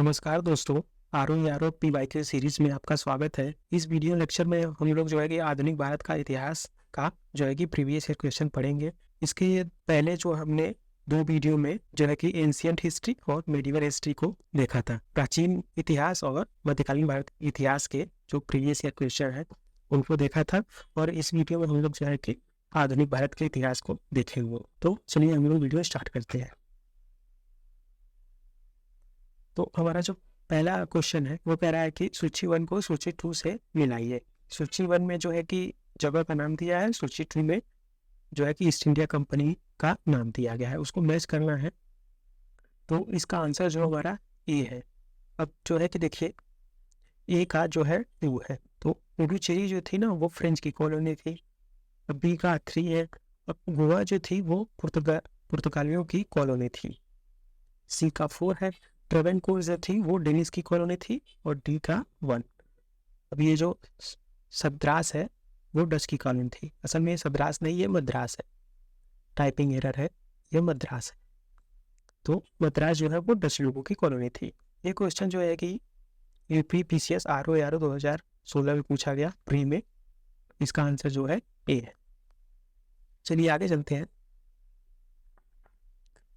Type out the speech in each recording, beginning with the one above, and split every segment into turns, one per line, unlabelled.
नमस्कार दोस्तों, R P Y के सीरीज में आपका स्वागत है। इस वीडियो लेक्चर में हम लोग जो है कि आधुनिक भारत का इतिहास का जो है कि प्रीवियस ईयर क्वेश्चन पढ़ेंगे। इसके पहले जो हमने 2 वीडियो में जो है कि एंशिएंट हिस्ट्री और मेडिवल हिस्ट्री को देखा था। प्राचीन इतिहास और मध्यकालीन भारत इतिहास के जो प्रीवियस ईयर क्वेश्चन है उनको देखा था और इस वीडियो में हम लोग जो है कि आधुनिक भारत के इतिहास को देखेंगे। तो चलिए हम लोग वीडियो स्टार्ट करते हैं। तो हमारा जो पहला क्वेश्चन है वो कह रहा है कि सूची 1 को सूची 2 से मिलाइए। सूची 1 में जो है कि जगह का नाम दिया है, सूची 2 में जो है कि ईस्ट इंडिया कंपनी का नाम दिया गया है, उसको मैच करना है। तो इसका आंसर जो हमारा ए है। अब जो है कि देखिए ए का जो है 2 है, तो पुडुचेरी जो थी ना वो फ्रेंच की कॉलोनी थी। अब बी का 3 है। अब गोवा जो थी वो पुर्तगालियों की कॉलोनी थी। सी का 4 है। ट्रेवेनकोर जो थी वो डेनिस की कॉलोनी थी और डी का 1। अब ये जो सद्रास है वो डच की कॉलोनी थी। असल में ये सद्रास नहीं, ये मद्रास है, टाइपिंग एरर है, ये मद्रास है। तो मद्रास जो है वो डच लोगों की कॉलोनी थी। ये क्वेश्चन जो है कि यूपी पीसीएस आरओ 2016 में पूछा गया प्री में। इसका आंसर जो है ए है। चलिए आगे चलते हैं।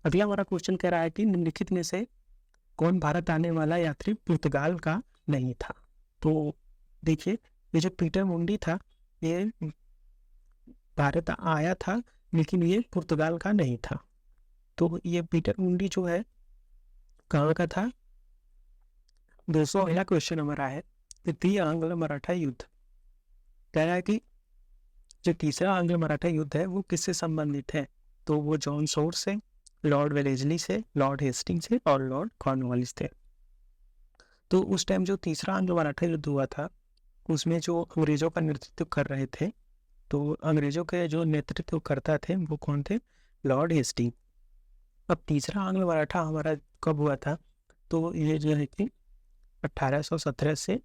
अगला हमारा क्वेश्चन कह रहा है कि निम्नलिखित में से कौन भारत आने वाला यात्री पुर्तगाल का नहीं था। तो देखिए ये जो पीटर मुंडी था ये भारत आया था लेकिन ये पुर्तगाल का नहीं था। तो ये पीटर मुंडी जो है कहाँ का था। 200 अगला क्वेश्चन हमारा है तृतीय आंग्ल मराठा युद्ध। कह रहा है कि जो तीसरा आंग्ल मराठा युद्ध है वो किससे संबंधित है। तो वो जॉन सोर्स से, लॉर्ड वेलेस्ली से, लॉर्ड हेस्टिंग से और लॉर्ड कॉर्नवालिस थे। तो उस टाइम जो तीसरा आंग्ल मराठा युद्ध हुआ था उसमें जो अंग्रेजों का नेतृत्व कर रहे थे, तो अंग्रेजों के जो नेतृत्व करता थे वो कौन थे, लॉर्ड हेस्टिंग। अब तीसरा आंग्ल मराठा हमारा कब हुआ था, तो ये जो है कि 1817 से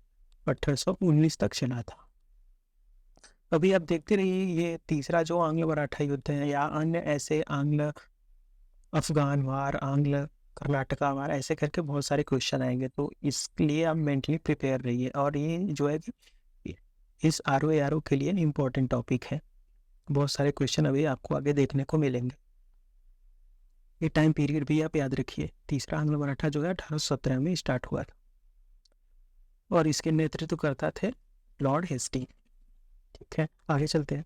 1819 तक चला था। अभी आप देखते रहिए ये तीसरा जो आंग्ल मराठा युद्ध है या अन्य ऐसे आंग्ल अफगान वार, आंग्ल कर्नाटका वार, ऐसे करके बहुत सारे क्वेश्चन आएंगे। तो इसके लिए आप मेंटली प्रिपेयर रहिए और ये जो है कि इस आरओ के लिए इम्पोर्टेंट टॉपिक है। बहुत सारे क्वेश्चन अभी आपको आगे देखने को मिलेंगे। ये टाइम पीरियड भी आप याद रखिए। तीसरा आंग्ल मराठा जो है 1817 में स्टार्ट हुआ था और इसके नेतृत्व करता थे लॉर्ड हेस्टिंग। ठीक है, आगे चलते हैं।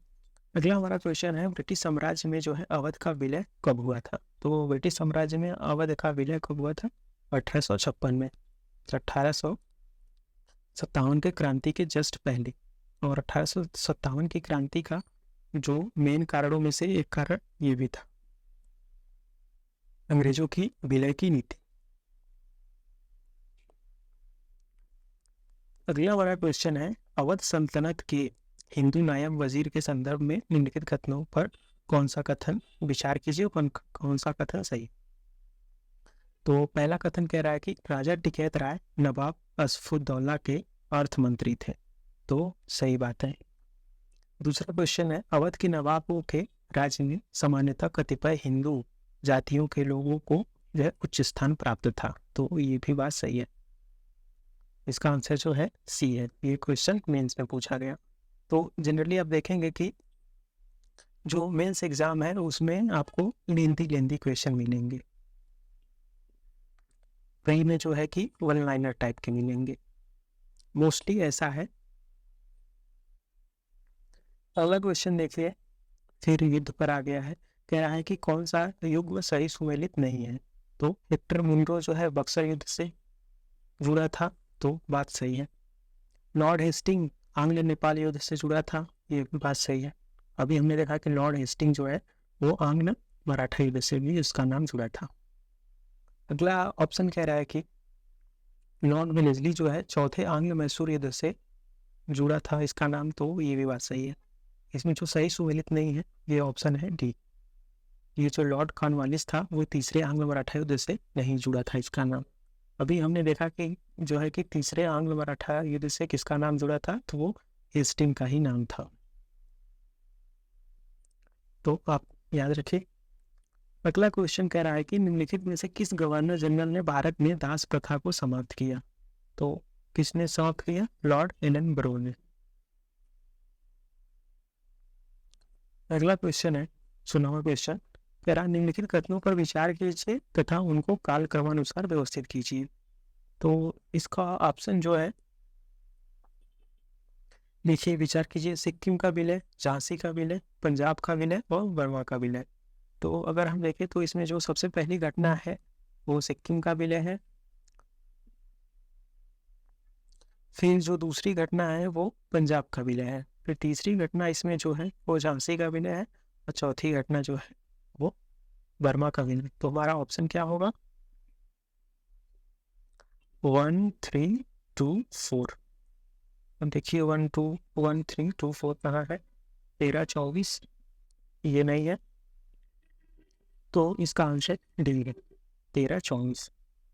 अगला हमारा क्वेश्चन है ब्रिटिश साम्राज्य में जो है अवध का विलय कब हुआ था। तो ब्रिटिश साम्राज्य में अवध का विलय कब हुआ था, 1856 में। 1857 के क्रांति के जस्ट पहले। और 1857 की क्रांति का जो मेन कारणों में से एक कारण ये भी था, अंग्रेजों की विलय की नीति। अगला हमारा क्वेश्चन है अवध सल्तनत के हिंदू नायब वजीर के संदर्भ में निम्नलिखित कथनों पर कौन सा कथन विचार कीजिए, कौन सा कथन सही। तो पहला कथन कह रहा है कि राजा टिकैत राय नवाब असफुद्दौला के अर्थ मंत्री थे। तो सही बात है। दूसरा क्वेश्चन है अवध के नवाबों के राज्य में सामान्यतः कतिपय हिंदू जातियों के लोगों को जो है उच्च स्थान प्राप्त था। तो ये भी बात सही है। इसका आंसर जो है सी है। ये क्वेश्चन मेंस में पूछा गया। तो जनरली आप देखेंगे कि जो मेंस एग्जाम है उसमें आपको लेंथी क्वेश्चन मिलेंगे, प्री में जो है कि वन लाइनर टाइप के मिलेंगे, मोस्टली ऐसा है। अगला क्वेश्चन देखिए, फिर युद्ध पर आ गया है। कह रहा है कि कौन सा युग सही सुमेलित नहीं है। तो हेक्टर मुंडो जो है बक्सर युद्ध से जुड़ा था, तो बात सही है। लॉर्ड हेस्टिंग आंग्ल नेपाल युद्ध से जुड़ा था, ये भी बात सही है। अभी हमने देखा कि लॉर्ड हेस्टिंग जो है वो आंग्ल मराठा युद्ध से भी उसका नाम जुड़ा था। अगला ऑप्शन कह रहा है कि लॉर्ड वेलेस्ली जो है चौथे आंग्ल मैसूर युद्ध से जुड़ा था, इसका नाम। तो ये भी बात सही है। इसमें जो सही सुमेलित नहीं है ये ऑप्शन है डी। ये जो लॉर्ड कॉर्नवालिस था वो तीसरे आंग्ल मराठा युद्ध से नहीं जुड़ा था, इसका नाम। अभी हमने देखा कि जो है कि तीसरे आंग्ल मराठा युद्ध से किसका नाम जुड़ा था, तो वो हेस्टिंग का ही नाम था। तो आप याद रखिए। अगला क्वेश्चन कह रहा है कि निम्नलिखित में से किस गवर्नर जनरल ने भारत में दास प्रथा को समाप्त किया? तो किसने समाप्त किया? लॉर्ड एलन ब्रो ने। अगला क्वेश्चन है 16वां क्वेश्चन, कह रहा निम्नलिखित कथनों पर विचार कीजिए तथा उनको काल क्रमानुसार व्यवस्थित कीजिए। तो इसका ऑप्शन जो है, देखिए विचार कीजिए, सिक्किम का विलय, झांसी का विलय, पंजाब का विलय और बर्मा का विलय। तो अगर हम देखें तो इसमें जो सबसे पहली घटना है वो सिक्किम का विलय है, फिर जो दूसरी घटना है वो पंजाब का विलय है, फिर तीसरी घटना इसमें जो है वो झांसी का विलय है, और चौथी घटना जो है वो बर्मा का विलय। तो हमारा ऑप्शन क्या होगा? 1 3 2 4। अब देखिए 1 2 1 3 2 4 कहाँ है? 13 24 ये नहीं है, तो इसका आंसर डी है 13 24।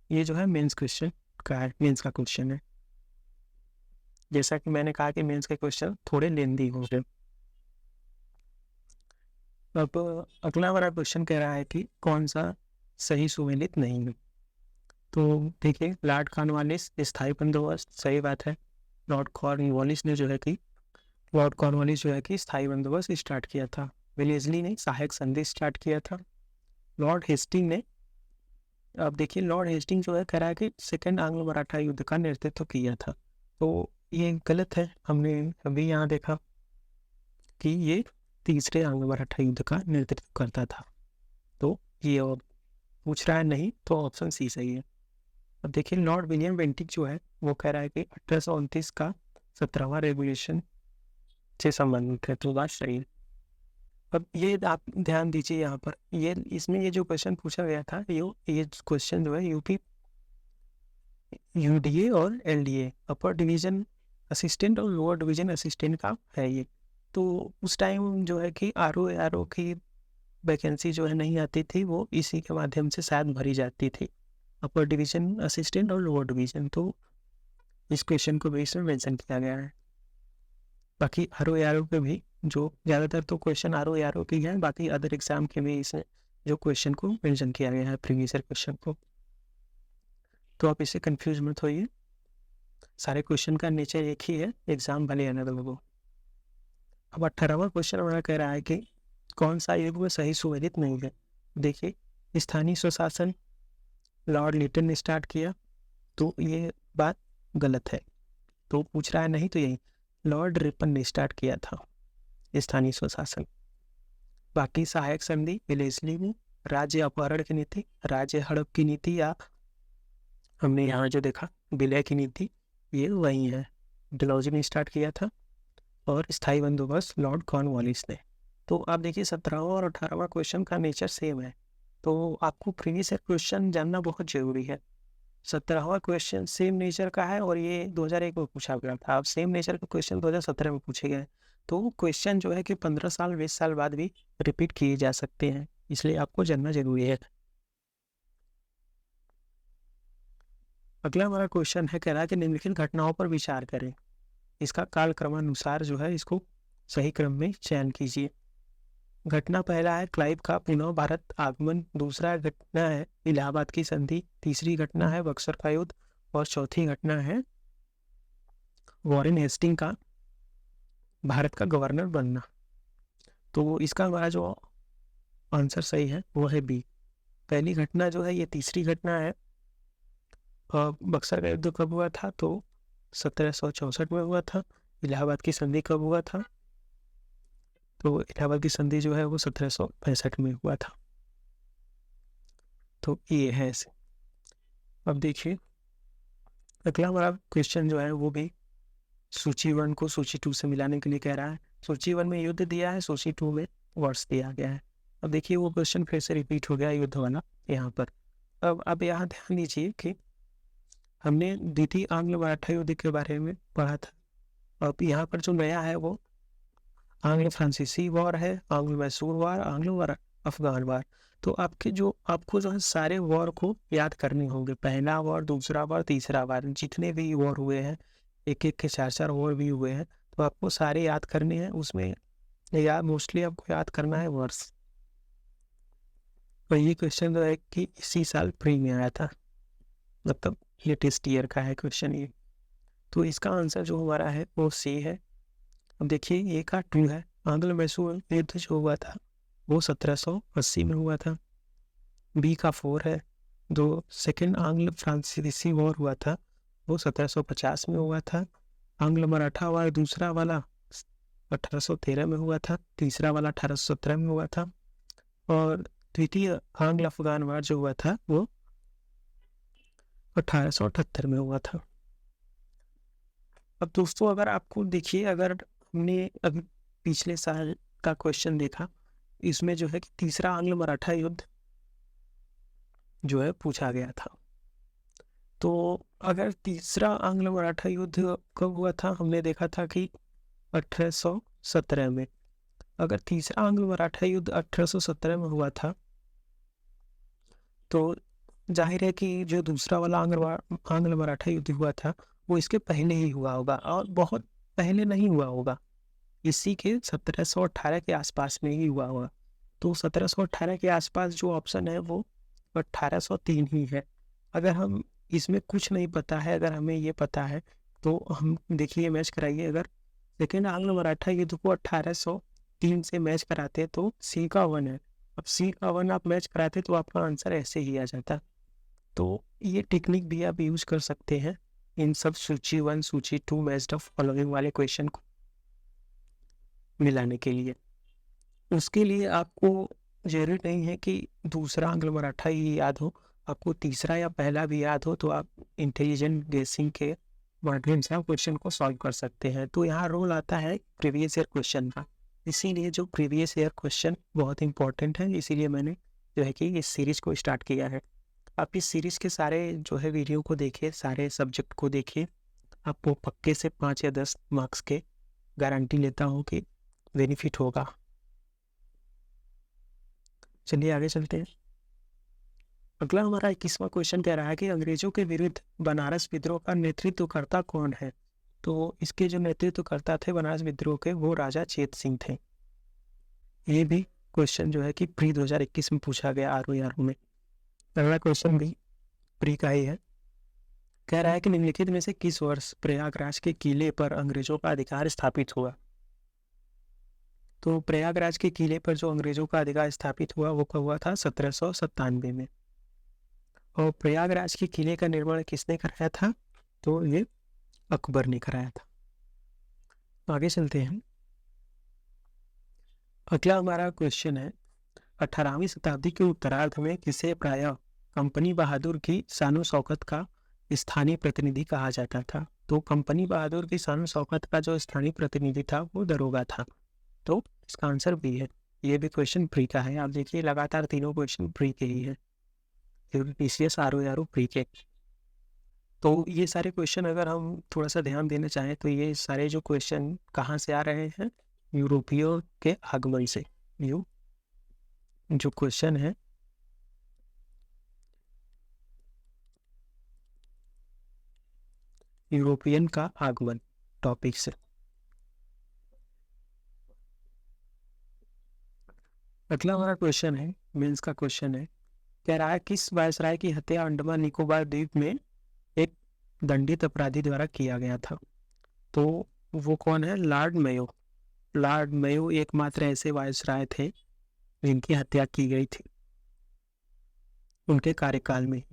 ये जो है मेंस क्वेश्चन का है, मेंस का क्वेश्चन है। जैसा कि मैंने कहा कि मेंस के क्वेश्चन थोड़े लेंदी होंगे। अब अगला वाला क्वेश्चन कह रहा है कि कौन सा सही सुमेलित नहीं है। तो देखिए, लॉर्ड कॉर्नवालिस स्थायी बंदोबस्त, सही बात है। लॉर्ड कॉर्नवालिस ने जो है कि स्थायी बंदोबस्त स्टार्ट किया था। वेलेस्ली ने सहायक संधि स्टार्ट किया था। लॉर्ड हेस्टिंग ने, अब देखिए लॉर्ड हेस्टिंग जो है कह रहा है कि सेकेंड एंग्लो मराठा युद्ध का नेतृत्व किया था, तो ये गलत है। हमने अभी यहाँ देखा कि ये तीसरे एंग्लो मराठा युद्ध का नेतृत्व करता था, तो ये पूछ रहा है नहीं, तो ऑप्शन सी सही है। अब देखिए लॉर्ड विलियम बेंटिक जो है वो कह रहा है कि 1829 का 17वां रेगुलेशन से संबंधित है, तो बात सही है। अब ये आप ध्यान दीजिए यहाँ पर, ये इसमें ये जो क्वेश्चन पूछा गया था, ये क्वेश्चन जो है यूपी यूडीए और एलडीए, अपर डिवीजन असिस्टेंट और लोअर डिवीजन असिस्टेंट का है ये। तो उस टाइम जो है कि आरओ की वैकेंसी जो है नहीं आती थी, वो इसी के माध्यम से शायद भरी जाती थी, अपर डिवीजन असिस्टेंट और लोअर डिवीजन। तो इस क्वेश्चन को भी इसमें मेंशन किया गया है। बाकी आरओ पे भी जो ज़्यादातर तो क्वेश्चन आरओ की है, बाकी अदर एग्जाम के भी इसमें जो क्वेश्चन को मेंशन किया गया है, प्रीवियस क्वेश्चन को। तो आप इससे कंफ्यूज मत होइए, सारे क्वेश्चन का नेचर एक ही है, एग्जाम भले अलग अलग हो। अब 18वां क्वेश्चन हमारा कह रहा है कि कौन सा युग में सही सुमेलित नहीं है। देखिए स्थानीय स्वशासन लॉर्ड लिटन ने स्टार्ट किया, तो ये बात गलत है, तो पूछ रहा है नहीं, तो यही लॉर्ड रिपन ने स्टार्ट किया था स्थानीय स्वशासन। बाकी सहायक संधि वेलेस्ली ने, राज्य अपहरण की नीति, राज्य हड़प की नीति, या हमने यहाँ जो देखा विलय की नीति, ये वही है, डलहौजी ने स्टार्ट किया था, और स्थायी बंदोबस्त लॉर्ड कॉर्नवालिस ने। तो आप देखिए 17वां और 18वां क्वेश्चन का नेचर सेम है, तो आपको प्रीवियस क्वेश्चन जानना बहुत जरूरी है। 17वां क्वेश्चन सेम नेचर का है, और ये 2001 में पूछा गया था। अब सेम नेचर का क्वेश्चन 2017 में पूछे गए, तो क्वेश्चन जो है कि 15 साल 20 साल बाद भी रिपीट किए जा सकते हैं, इसलिए आपको जानना जरूरी है। अगला हमारा क्वेश्चन है, कह रहा है कि निम्नलिखित घटनाओं पर विचार करें, इसका काल क्रमानुसार जो है इसको सही क्रम में चयन कीजिए। घटना पहला है क्लाइव का पुनः भारत आगमन, दूसरा घटना है इलाहाबाद की संधि, तीसरी घटना है बक्सर का युद्ध, और चौथी घटना है वॉरेन हेस्टिंग का भारत का गवर्नर बनना। तो इसका हमारा जो आंसर सही है वो है बी। पहली घटना जो है ये तीसरी घटना है। बक्सर का युद्ध कब हुआ था? तो 1764 में हुआ था। इलाहाबाद की संधि कब हुआ था? तो इलाहाबाद की संधि जो है वो 1765 में हुआ था। तो ये है ऐसे। अब देखिए अगला हमारा क्वेश्चन जो है वो भी सूची 1 को सूची 2 से मिलाने के लिए कह रहा है। सूची 1 में युद्ध दिया है, सूची 2 में वर्ष दिया गया है। अब देखिए वो क्वेश्चन फिर से रिपीट हो गया युद्ध वाला यहाँ पर। अब यहाँ ध्यान दीजिए कि हमने द्वितीय आंग्ल मराठा युद्ध के बारे में पढ़ा था। अब यहाँ पर जो नया है वो आंग्ल फ्रांसीसी वॉर है, आंग्ल मैसूर वॉर, आंग्ल अफगान वॉर। तो आपको जो है सारे वॉर को याद करने होंगे, पहला वॉर, दूसरा वॉर, तीसरा वॉर, जितने भी वॉर हुए हैं, एक एक के 4-4 वॉर भी हुए हैं, तो आपको सारे याद करने हैं। उसमें मोस्टली आपको याद करना है वर्ष। और ये क्वेश्चन जो है कि इसी साल प्री में आया था, मतलब लेटेस्ट ईयर का है क्वेश्चन ये। तो इसका आंसर जो हमारा है वो सी है। अब देखिए ए का 2 है, आंग्ल मैसूर युद्ध जो हुआ था वो 1780 में हुआ था। बी का 4 है, जो सेकेंड आंग्ल फ्रांसीसी वॉर हुआ था वो 1750 में हुआ था। आंग्ल मराठा वार दूसरा वाला 1813 में हुआ था, तीसरा वाला 1817 में हुआ था, और द्वितीय आंग्ल अफगान वार जो हुआ था वो 1878 में हुआ था। अब दोस्तों अगर आपको देखिए, अगर हमने अभी पिछले साल का क्वेश्चन देखा, इसमें जो है कि तीसरा आंग्ल मराठा युद्ध जो है पूछा गया था। तो अगर तीसरा आंग्ल मराठा युद्ध कब हुआ था, हमने देखा था कि 1817 में। अगर तीसरा आंग्ल मराठा युद्ध 1817 में हुआ था तो जाहिर है कि जो दूसरा वाला आंग्ल मराठा युद्ध हुआ था वो इसके पहले ही हुआ होगा, और बहुत पहले नहीं हुआ होगा, इसी के 1718 के आसपास में ही हुआ होगा। तो 1718 के आसपास जो ऑप्शन है वो 1803 ही है। अगर हम इसमें कुछ नहीं पता है, अगर हमें ये पता है तो हम देखिए मैच कराइए। अगर सेकेंड आंग्ल मराठा युद्ध को 1803 से मैच कराते तो सी का 1 है। अब सी का 1 आप मैच कराते तो आपका आंसर ऐसे ही आ जाता। तो ये टेक्निक भी आप यूज कर सकते हैं इन सब सूची 1 सूची 2 मैच्ड ऑफ फॉलोइंग वाले क्वेश्चन को मिलाने के लिए। उसके लिए आपको जरूरी नहीं है कि दूसरा आंग्ल मराठा ही याद हो, आपको तीसरा या पहला भी याद हो तो आप इंटेलिजेंट गेसिंग के माध्यम से आप क्वेश्चन को सॉल्व कर सकते हैं। तो यहाँ रोल आता है प्रीवियस ईयर क्वेश्चन का, इसीलिए जो प्रीवियस ईयर क्वेश्चन बहुत इंपॉर्टेंट है, इसीलिए मैंने जो है कि इस सीरीज को स्टार्ट किया है। आप इस सीरीज के सारे जो है वीडियो को देखिए, सारे सब्जेक्ट को देखिए, आपको पक्के से 5 या 10 मार्क्स के गारंटी लेता हूँ कि बेनिफिट होगा। चलिए आगे चलते हैं। अगला हमारा 21वां क्वेश्चन कह रहा है कि अंग्रेजों के विरुद्ध बनारस विद्रोह का नेतृत्वकर्ता कौन है। तो इसके जो नेतृत्वकर्ता थे बनारस विद्रोह के वो राजा चेत सिंह थे। ये भी क्वेश्चन जो है कि प्री 2021 में पूछा गया ROE में। अगला क्वेश्चन भी प्री का ही है। कह रहा है कि निम्नलिखित में से किस वर्ष प्रयागराज के किले पर अंग्रेजों का अधिकार स्थापित हुआ। तो प्रयागराज के किले पर जो अंग्रेजों का अधिकार स्थापित हुआ वो कब हुआ था, 1797 में। और प्रयागराज के किले का निर्माण किसने कराया था, तो ये अकबर ने कराया था। आगे चलते हैं। अगला हमारा क्वेश्चन है 18वीं शताब्दी के उत्तरार्ध में किसे प्रायः कंपनी बहादुर की शानो शौकत का स्थानीय प्रतिनिधि कहा जाता था। तो कंपनी बहादुर की शानो शौकत का जो स्थानीय प्रतिनिधि था वो दरोगा था। तो इसका आंसर बी है। ये भी क्वेश्चन प्री का है। आप देखिए लगातार तीनों क्वेश्चन प्री के ही है, PCS ROE प्री के। तो ये सारे क्वेश्चन अगर हम थोड़ा सा ध्यान देना चाहें तो ये सारे जो क्वेश्चन कहाँ से आ रहे हैं, यूरोपियों के आगमन से। जो क्वेश्चन है यूरोपियन का आगमन टॉपिक से। अगला हमारा क्वेश्चन है, मेंस का क्वेश्चन है, कह रहा है किस वायसराय की हत्या अंडमान निकोबार द्वीप में एक दंडित अपराधी द्वारा किया गया था। तो वो कौन है, लॉर्ड मेयो। लॉर्ड मेयो एकमात्र ऐसे वायसराय थे जिनकी हत्या की गई थी उनके कार्यकाल में,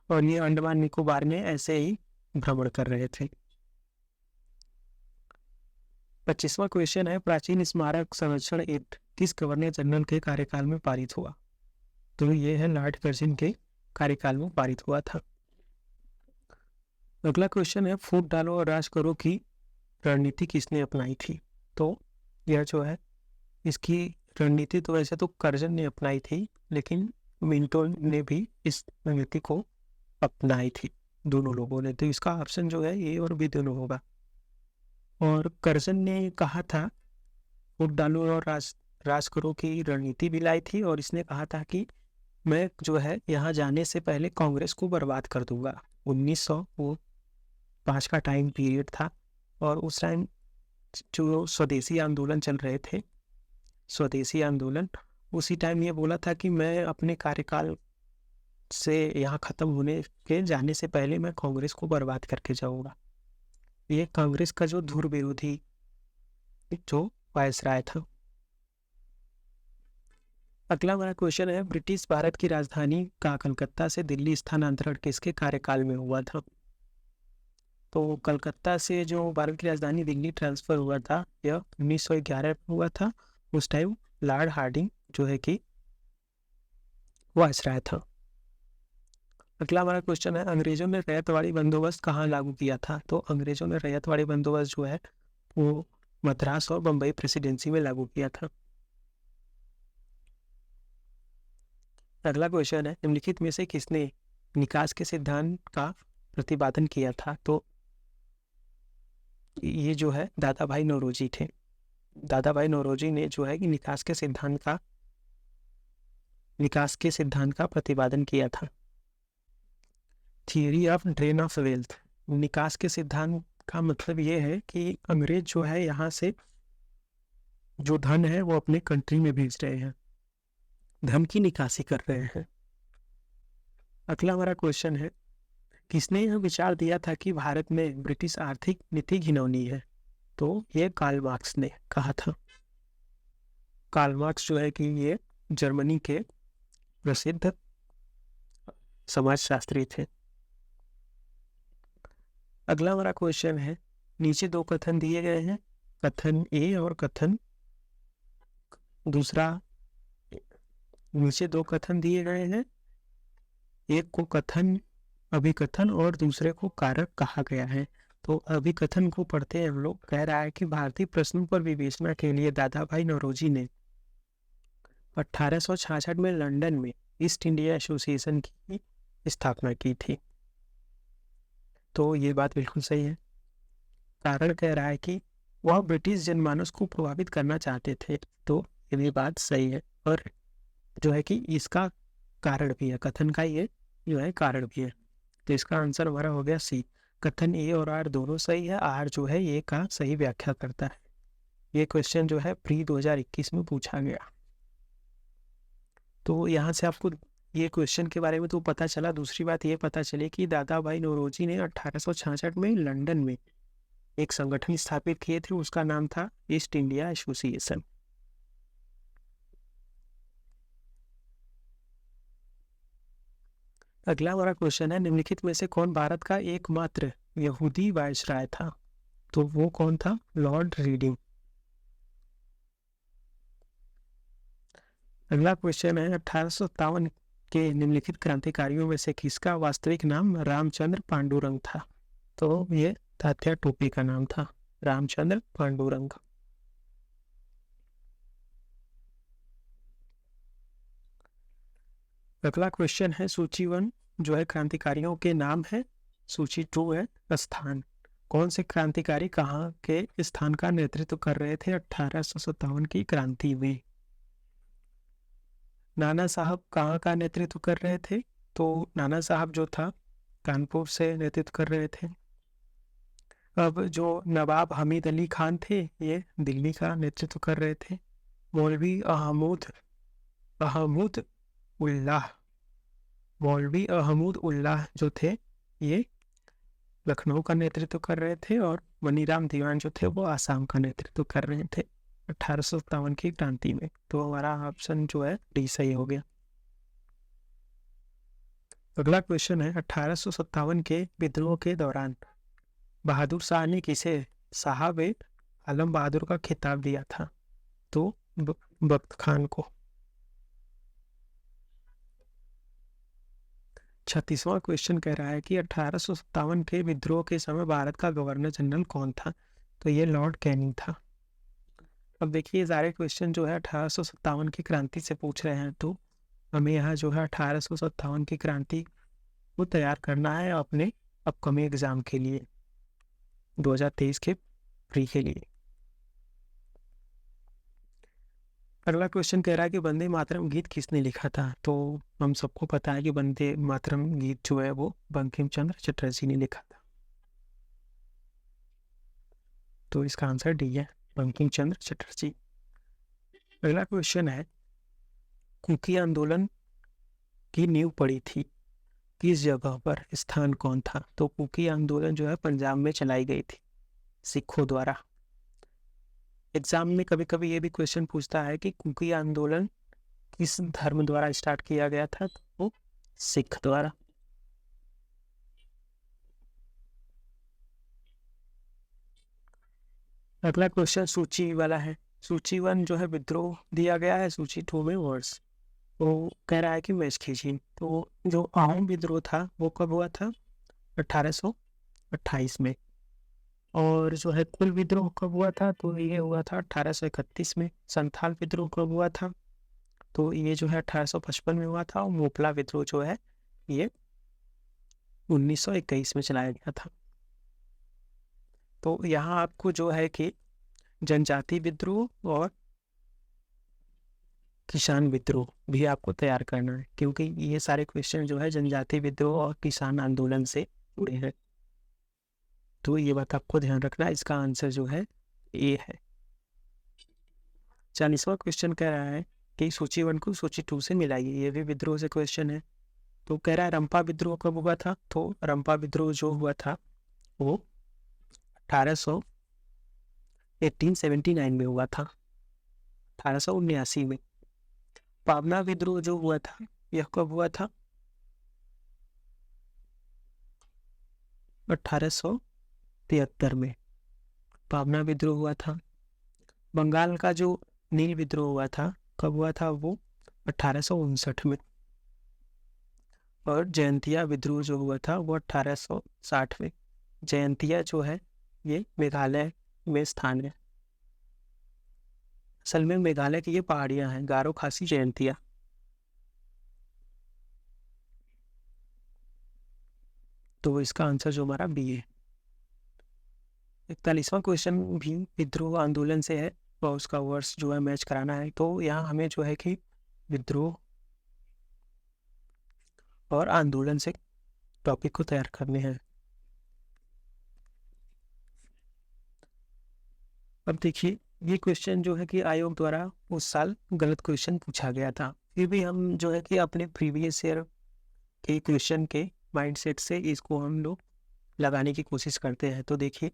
और ये अंडमान निकोबार में ऐसे ही भ्रमण कर रहे थे। 25वां क्वेश्चन है, प्राचीन स्मारक संरक्षण एक्ट किस गवर्नर जनरल के कार्यकाल में पारित हुआ। तो ये है लॉर्ड कर्जन के कार्यकाल में पारित हुआ था। अगला क्वेश्चन है, फूट डालो और राज करो की रणनीति किसने अपनाई थी। तो यह जो है इसकी रणनीति तो वैसे तो कर्जन ने अपनाई थी, लेकिन मिंटो ने भी इस रणनीति को अपनाई थी, दोनों लोगों ने। तो इसका ऑप्शन जो है ए और बी दोनों होगा। और कर्जन ने कहा था फूट डालो और राज करो की रणनीति भी लाई थी, और इसने कहा था कि मैं जो है यहाँ जाने से पहले कांग्रेस को बर्बाद कर दूंगा। 1905 का टाइम पीरियड था, और उस टाइम जो स्वदेशी आंदोलन चल रहे थे, स्वदेशी आंदोलन, उसी टाइम ये बोला था कि मैं अपने कार्यकाल से यहाँ ख़त्म होने के जाने से पहले मैं कांग्रेस को बर्बाद करके जाऊँगा। ये कांग्रेस का जो धुर विरोधी जो वायसराय था। अगला हमारा क्वेश्चन है, ब्रिटिश भारत की राजधानी का कलकत्ता से दिल्ली स्थानांतरण किसके कार्यकाल में हुआ था? तो कलकत्ता से जो भारत की राजधानी दिल्ली ट्रांसफ़र हुआ था, यह 1911 में हुआ था। उस टाइम लॉर्ड हार्डिंग जो है कि वायसराय था। अगला हमारा क्वेश्चन है, अंग्रेजों ने रैयतवाड़ी बंदोबस्त कहाँ लागू किया था? तो अंग्रेजों ने रैयतवाड़ी बंदोबस्त जो है वो मद्रास और बम्बई प्रेसिडेंसी में लागू किया था। अगला क्वेश्चन है, निम्नलिखित में से किसने निकास के सिद्धांत का प्रतिपादन किया था? तो ये जो है दादा भाई नौरोजी थे। दादा भाई नौरोजी ने जो है कि निकास के सिद्धांत का प्रतिपादन किया था। Theory of drain of wealth, निकास के सिद्धांत का मतलब ये है कि अंग्रेज जो है यहाँ से जो धन है वो अपने कंट्री में भेज रहे हैं, धन की निकासी कर रहे हैं। अगला हमारा क्वेश्चन है, किसने यह विचार दिया था कि भारत में ब्रिटिश आर्थिक नीति घिनौनी है? तो ये कार्ल मार्क्स ने कहा था। कार्ल मार्क्स जो है कि ये जर्मनी के प्रसिद्ध समाजशास्त्री थे। अगला हमारा क्वेश्चन है, नीचे दो कथन दिए गए हैं, कथन ए और कथन दूसरा। नीचे दो कथन दिए गए हैं, एक को कथन अभिकथन और दूसरे को कारक कहा गया है। तो अभिकथन को पढ़ते हैं हम लोग। कह रहा है कि भारतीय प्रश्नों पर विवेचना के लिए दादा भाई नौरोजी ने 1866 में लंदन में ईस्ट इंडिया एसोसिएशन की स्थापना की थी। तो ये बात बिल्कुल सही है। कारण कह रहा है कि वह ब्रिटिश जनमानस को प्रभावित करना चाहते थे। तो ये भी बात सही है, और जो है कि इसका कारण भी है, कथन का ये जो है कारण भी है। तो इसका आंसर हमारा हो गया सी। कथन ए और आर दोनों सही है। आर जो है ये का सही व्याख्या करता है। ये क्वेश्चन जो है प्री 2021 में पूछा गया। तो यहाँ से आपको ये क्वेश्चन के बारे में तो पता चला। दूसरी बात ये पता चली कि दादा भाई नौरोजी ने 1866 में लंदन में एक संगठन स्थापित किए थे, उसका नाम था ईस्ट इंडिया एसोसिएशन। अगला हमारा क्वेश्चन है, निम्नलिखित में से कौन भारत का एकमात्र यहूदी वायसराय था? तो वो कौन था? Lord reading. अगला क्वेश्चन है, 1857 के निम्नलिखित क्रांतिकारियों में से किसका वास्तविक नाम रामचंद्र पांडुरंग था? तो ये तात्या टोपे का नाम था, रामचंद्र पांडुरंग। अगला क्वेश्चन है, सूची 1 जो है क्रांतिकारियों के नाम है, सूची 2 है स्थान। कौन से क्रांतिकारी कहाँ के स्थान का नेतृत्व कर रहे थे 1857 की क्रांति में? नाना साहब कहाँ का नेतृत्व कर रहे थे? तो नाना साहब जो था कानपुर से नेतृत्व कर रहे थे। अब जो नवाब हमीद अली खान थे ये दिल्ली का नेतृत्व कर रहे थे। मौलवी अहमद उल्लाह जो थे ये लखनऊ का नेतृत्व कर रहे थे, और मनीराम दीवान जो थे वो आसाम का नेतृत्व कर रहे थे 1857 की क्रांति में। तो हमारा ऑप्शन जो है डी सही हो गया। अगला क्वेश्चन है, 1857 के विद्रोह के दौरान बहादुर शाह ने किसे साहब आलम बहादुर का खिताब दिया था? तो बख्त खान को। 36वां क्वेश्चन कह रहा है कि 1857 के विद्रोह के समय भारत का गवर्नर जनरल कौन था? तो ये लॉर्ड कैनिंग था। अब देखिए सारे क्वेश्चन जो है 1857 की क्रांति से पूछ रहे हैं, तो हमें यहाँ जो है 1857 की क्रांति को तैयार करना है अपने अपकमिंग एग्जाम के लिए, 2023 के प्री के लिए। अगला क्वेश्चन कह रहा है कि वंदे मातरम गीत किसने लिखा था? तो हम सबको पता है कि वंदे मातरम गीत जो है वो बंकिम चंद्र चटर्जी ने लिखा था। तो इसका आंसर डी है, बंकिम चंद्र चटर्जी। अगला क्वेश्चन है, कुकी आंदोलन की नींव पड़ी थी, किस जगह पर, स्थान कौन था? तो कुकी आंदोलन जो है पंजाब में चलाई गई थी सिखों द्वारा। एग्जाम में कभी कभी ये भी क्वेश्चन पूछता है कि कुकी आंदोलन किस धर्म द्वारा स्टार्ट किया गया था? तो वो सिख द्वारा। अगला क्वेश्चन सूची वाला है। सूची 1 जो है विद्रोह दिया गया है, सूची 2 में वर्ष। वो कह रहा है कि मैच खींची। तो जो आहूम विद्रोह था वो कब हुआ था? 1828 में। और जो है कुल विद्रोह कब हुआ था? तो ये हुआ था 1831 में। संथाल विद्रोह कब हुआ था? तो ये जो है 1855 में हुआ था। और मोपला विद्रोह जो है ये 1921 में चलाया गया था। तो यहाँ आपको जो है कि जनजाति विद्रोह और किसान विद्रोह भी आपको तैयार करना है, क्योंकि ये सारे क्वेश्चन जो है जनजाति विद्रोह और किसान आंदोलन से जुड़े हैं। तो ये बात आपको ध्यान रखना, इसका आंसर जो है ए है। 40वां क्वेश्चन कह रहा है कि सूची 1 को सूची 2 से मिलाइए। ये भी विद्रोह से क्वेश्चन है। तो कह रहा है रंपा विद्रोह कब हुआ था? तो रंपा विद्रोह जो हुआ था वो 1879 में हुआ था, 1879 में। पावना विद्रोह जो हुआ था यह कब हुआ था? 1873 में पावना विद्रोह हुआ था। बंगाल का जो नील विद्रोह हुआ था कब हुआ था? वो 1859 में। और जयंतिया विद्रोह जो हुआ था वो 1860 में। जयंतिया जो है ये मेघालय में स्थान है। असल में मेघालय की ये पहाड़ियां हैं, गारो खासी जयंतिया। तो इसका आंसर जो हमारा बी है। 41वां क्वेश्चन भी विद्रोह आंदोलन से है और उसका वर्ष जो है मैच कराना है। तो यहाँ हमें जो है कि विद्रोह और आंदोलन से टॉपिक को तैयार करने हैं। अब देखिए ये क्वेश्चन जो है कि आयोग द्वारा उस साल गलत क्वेश्चन पूछा गया था। फिर भी हम जो है कि अपने प्रीवियस ईयर के क्वेश्चन के माइंडसेट से इसको हम लोग लगाने की कोशिश करते हैं। तो देखिए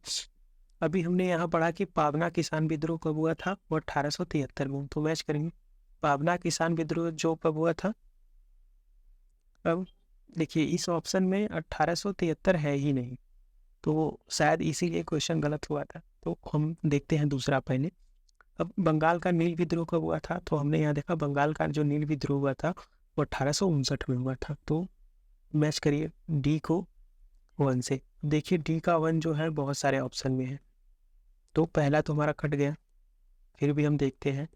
अभी हमने यहाँ पढ़ा कि पावना किसान विद्रोह कब हुआ था? वो 1873 में। तो मैच करेंगे पावना किसान विद्रोह जो कब हुआ था। अब देखिए इस ऑप्शन में 1873 है ही नहीं, तो शायद इसीलिए क्वेश्चन गलत हुआ था। तो हम देखते हैं दूसरा पहले। अब बंगाल का नील विद्रोह कब हुआ था? तो हमने यहाँ देखा बंगाल का जो नील विद्रोह हुआ था वो 1859 में हुआ था। तो मैच करिए डी को 1 से। देखिए डी का 1 जो है बहुत सारे ऑप्शन में है, तो पहला तो हमारा कट गया। फिर भी हम देखते हैं।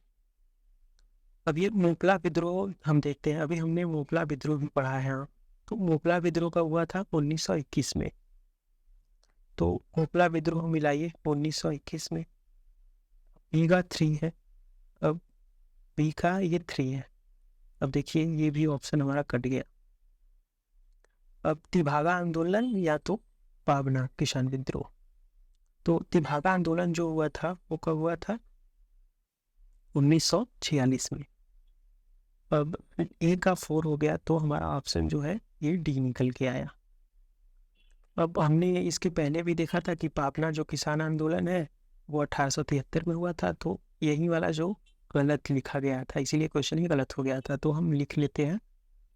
अब ये मोपला विद्रोह हम देखते हैं। अभी हमने मोपला विद्रोह भी पढ़ा है यहाँ। तो मोपला विद्रोह कब हुआ था? 1921 में। तो मोपला विद्रोह मिलाइए 1921 में। बी का 3 है। अब बी का ये 3 है। अब देखिए ये भी ऑप्शन हमारा कट गया। अब तिभागा आंदोलन या तो पावना किसान विद्रोह। तो तिभागा आंदोलन जो हुआ था वो कब हुआ था? 1946 में। अब ए का 4 हो गया, तो हमारा ऑप्शन जो है ये डी निकल के आया। अब हमने इसके पहले भी देखा था कि पावना जो किसान आंदोलन है वो 1873 में हुआ था। तो यही वाला जो गलत लिखा गया था, इसीलिए क्वेश्चन ही गलत हो गया था। तो हम लिख लेते हैं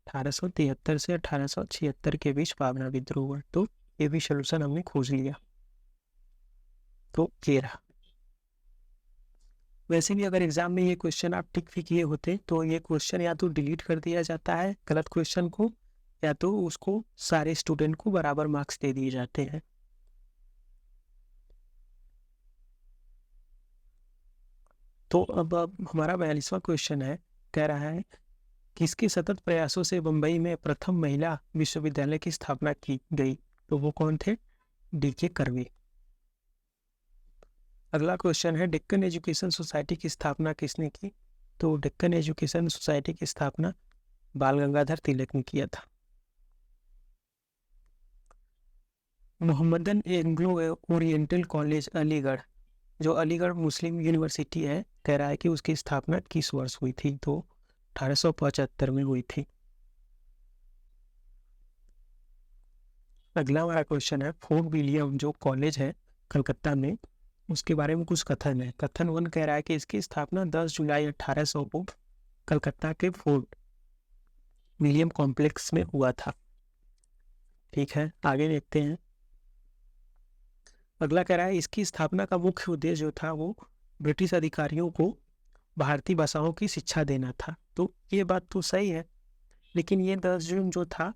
1873 से 1876 के बीच पावना विद्रोह हुआ। तो ये भी सोल्यूशन हमने खोज लिया। तो ये रहा। वैसे भी अगर एग्जाम में ये क्वेश्चन आप टिक भी किए होते तो ये क्वेश्चन या तो डिलीट कर दिया जाता है गलत क्वेश्चन को, या तो उसको सारे स्टूडेंट को बराबर मार्क्स दे दिए जाते हैं। तो अब हमारा 42वां क्वेश्चन है, कह रहा है किसके सतत प्रयासों से मुंबई में प्रथम महिला विश्वविद्यालय की स्थापना की गई? तो वो कौन थे? डी.के. कर्वे। अगला क्वेश्चन है डेक्कन एजुकेशन सोसाइटी की स्थापना किसने की? तो डेक्कन एजुकेशन सोसाइटी की स्थापना बाल गंगाधर तिलक ने किया था। Mohammedan Anglo oriental college Aligarh, जो अलीगढ़ मुस्लिम यूनिवर्सिटी है, कह रहा है कि उसकी स्थापना किस वर्ष हुई थी? तो 1875 में हुई थी। अगला हमारा क्वेश्चन है, फोर्ट विलियम जो कॉलेज है कलकत्ता में, उसके बारे में कुछ कथन है। कथन 1 कह रहा है कि इसकी स्थापना 10 जुलाई 1800 को कलकत्ता के फोर्ट विलियम कॉम्प्लेक्स में हुआ था। ठीक है, आगे देखते हैं। अगला कह रहा है इसकी स्थापना का मुख्य उद्देश्य जो था वो ब्रिटिश अधिकारियों को भारतीय भाषाओं की शिक्षा देना था। तो ये बात तो सही है, लेकिन ये 10 जून जो था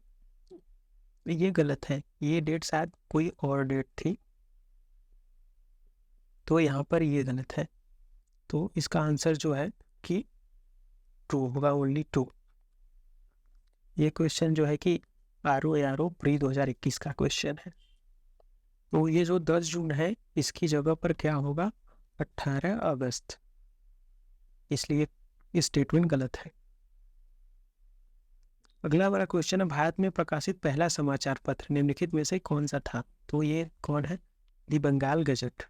ये गलत है, ये डेट शायद कोई और डेट थी, तो यहाँ पर ये गलत है। तो इसका आंसर जो है कि 2 होगा, ओनली 2। ये क्वेश्चन जो है कि RO प्री 2021 का क्वेश्चन है। तो ये जो 10 जून है इसकी जगह पर क्या होगा, 18 अगस्त, इसलिए ये स्टेटमेंट गलत है। अगला हमारा क्वेश्चन है, भारत में प्रकाशित पहला समाचार पत्र निम्नलिखित में से कौन सा था। तो ये कौन है, दी बंगाल गजट।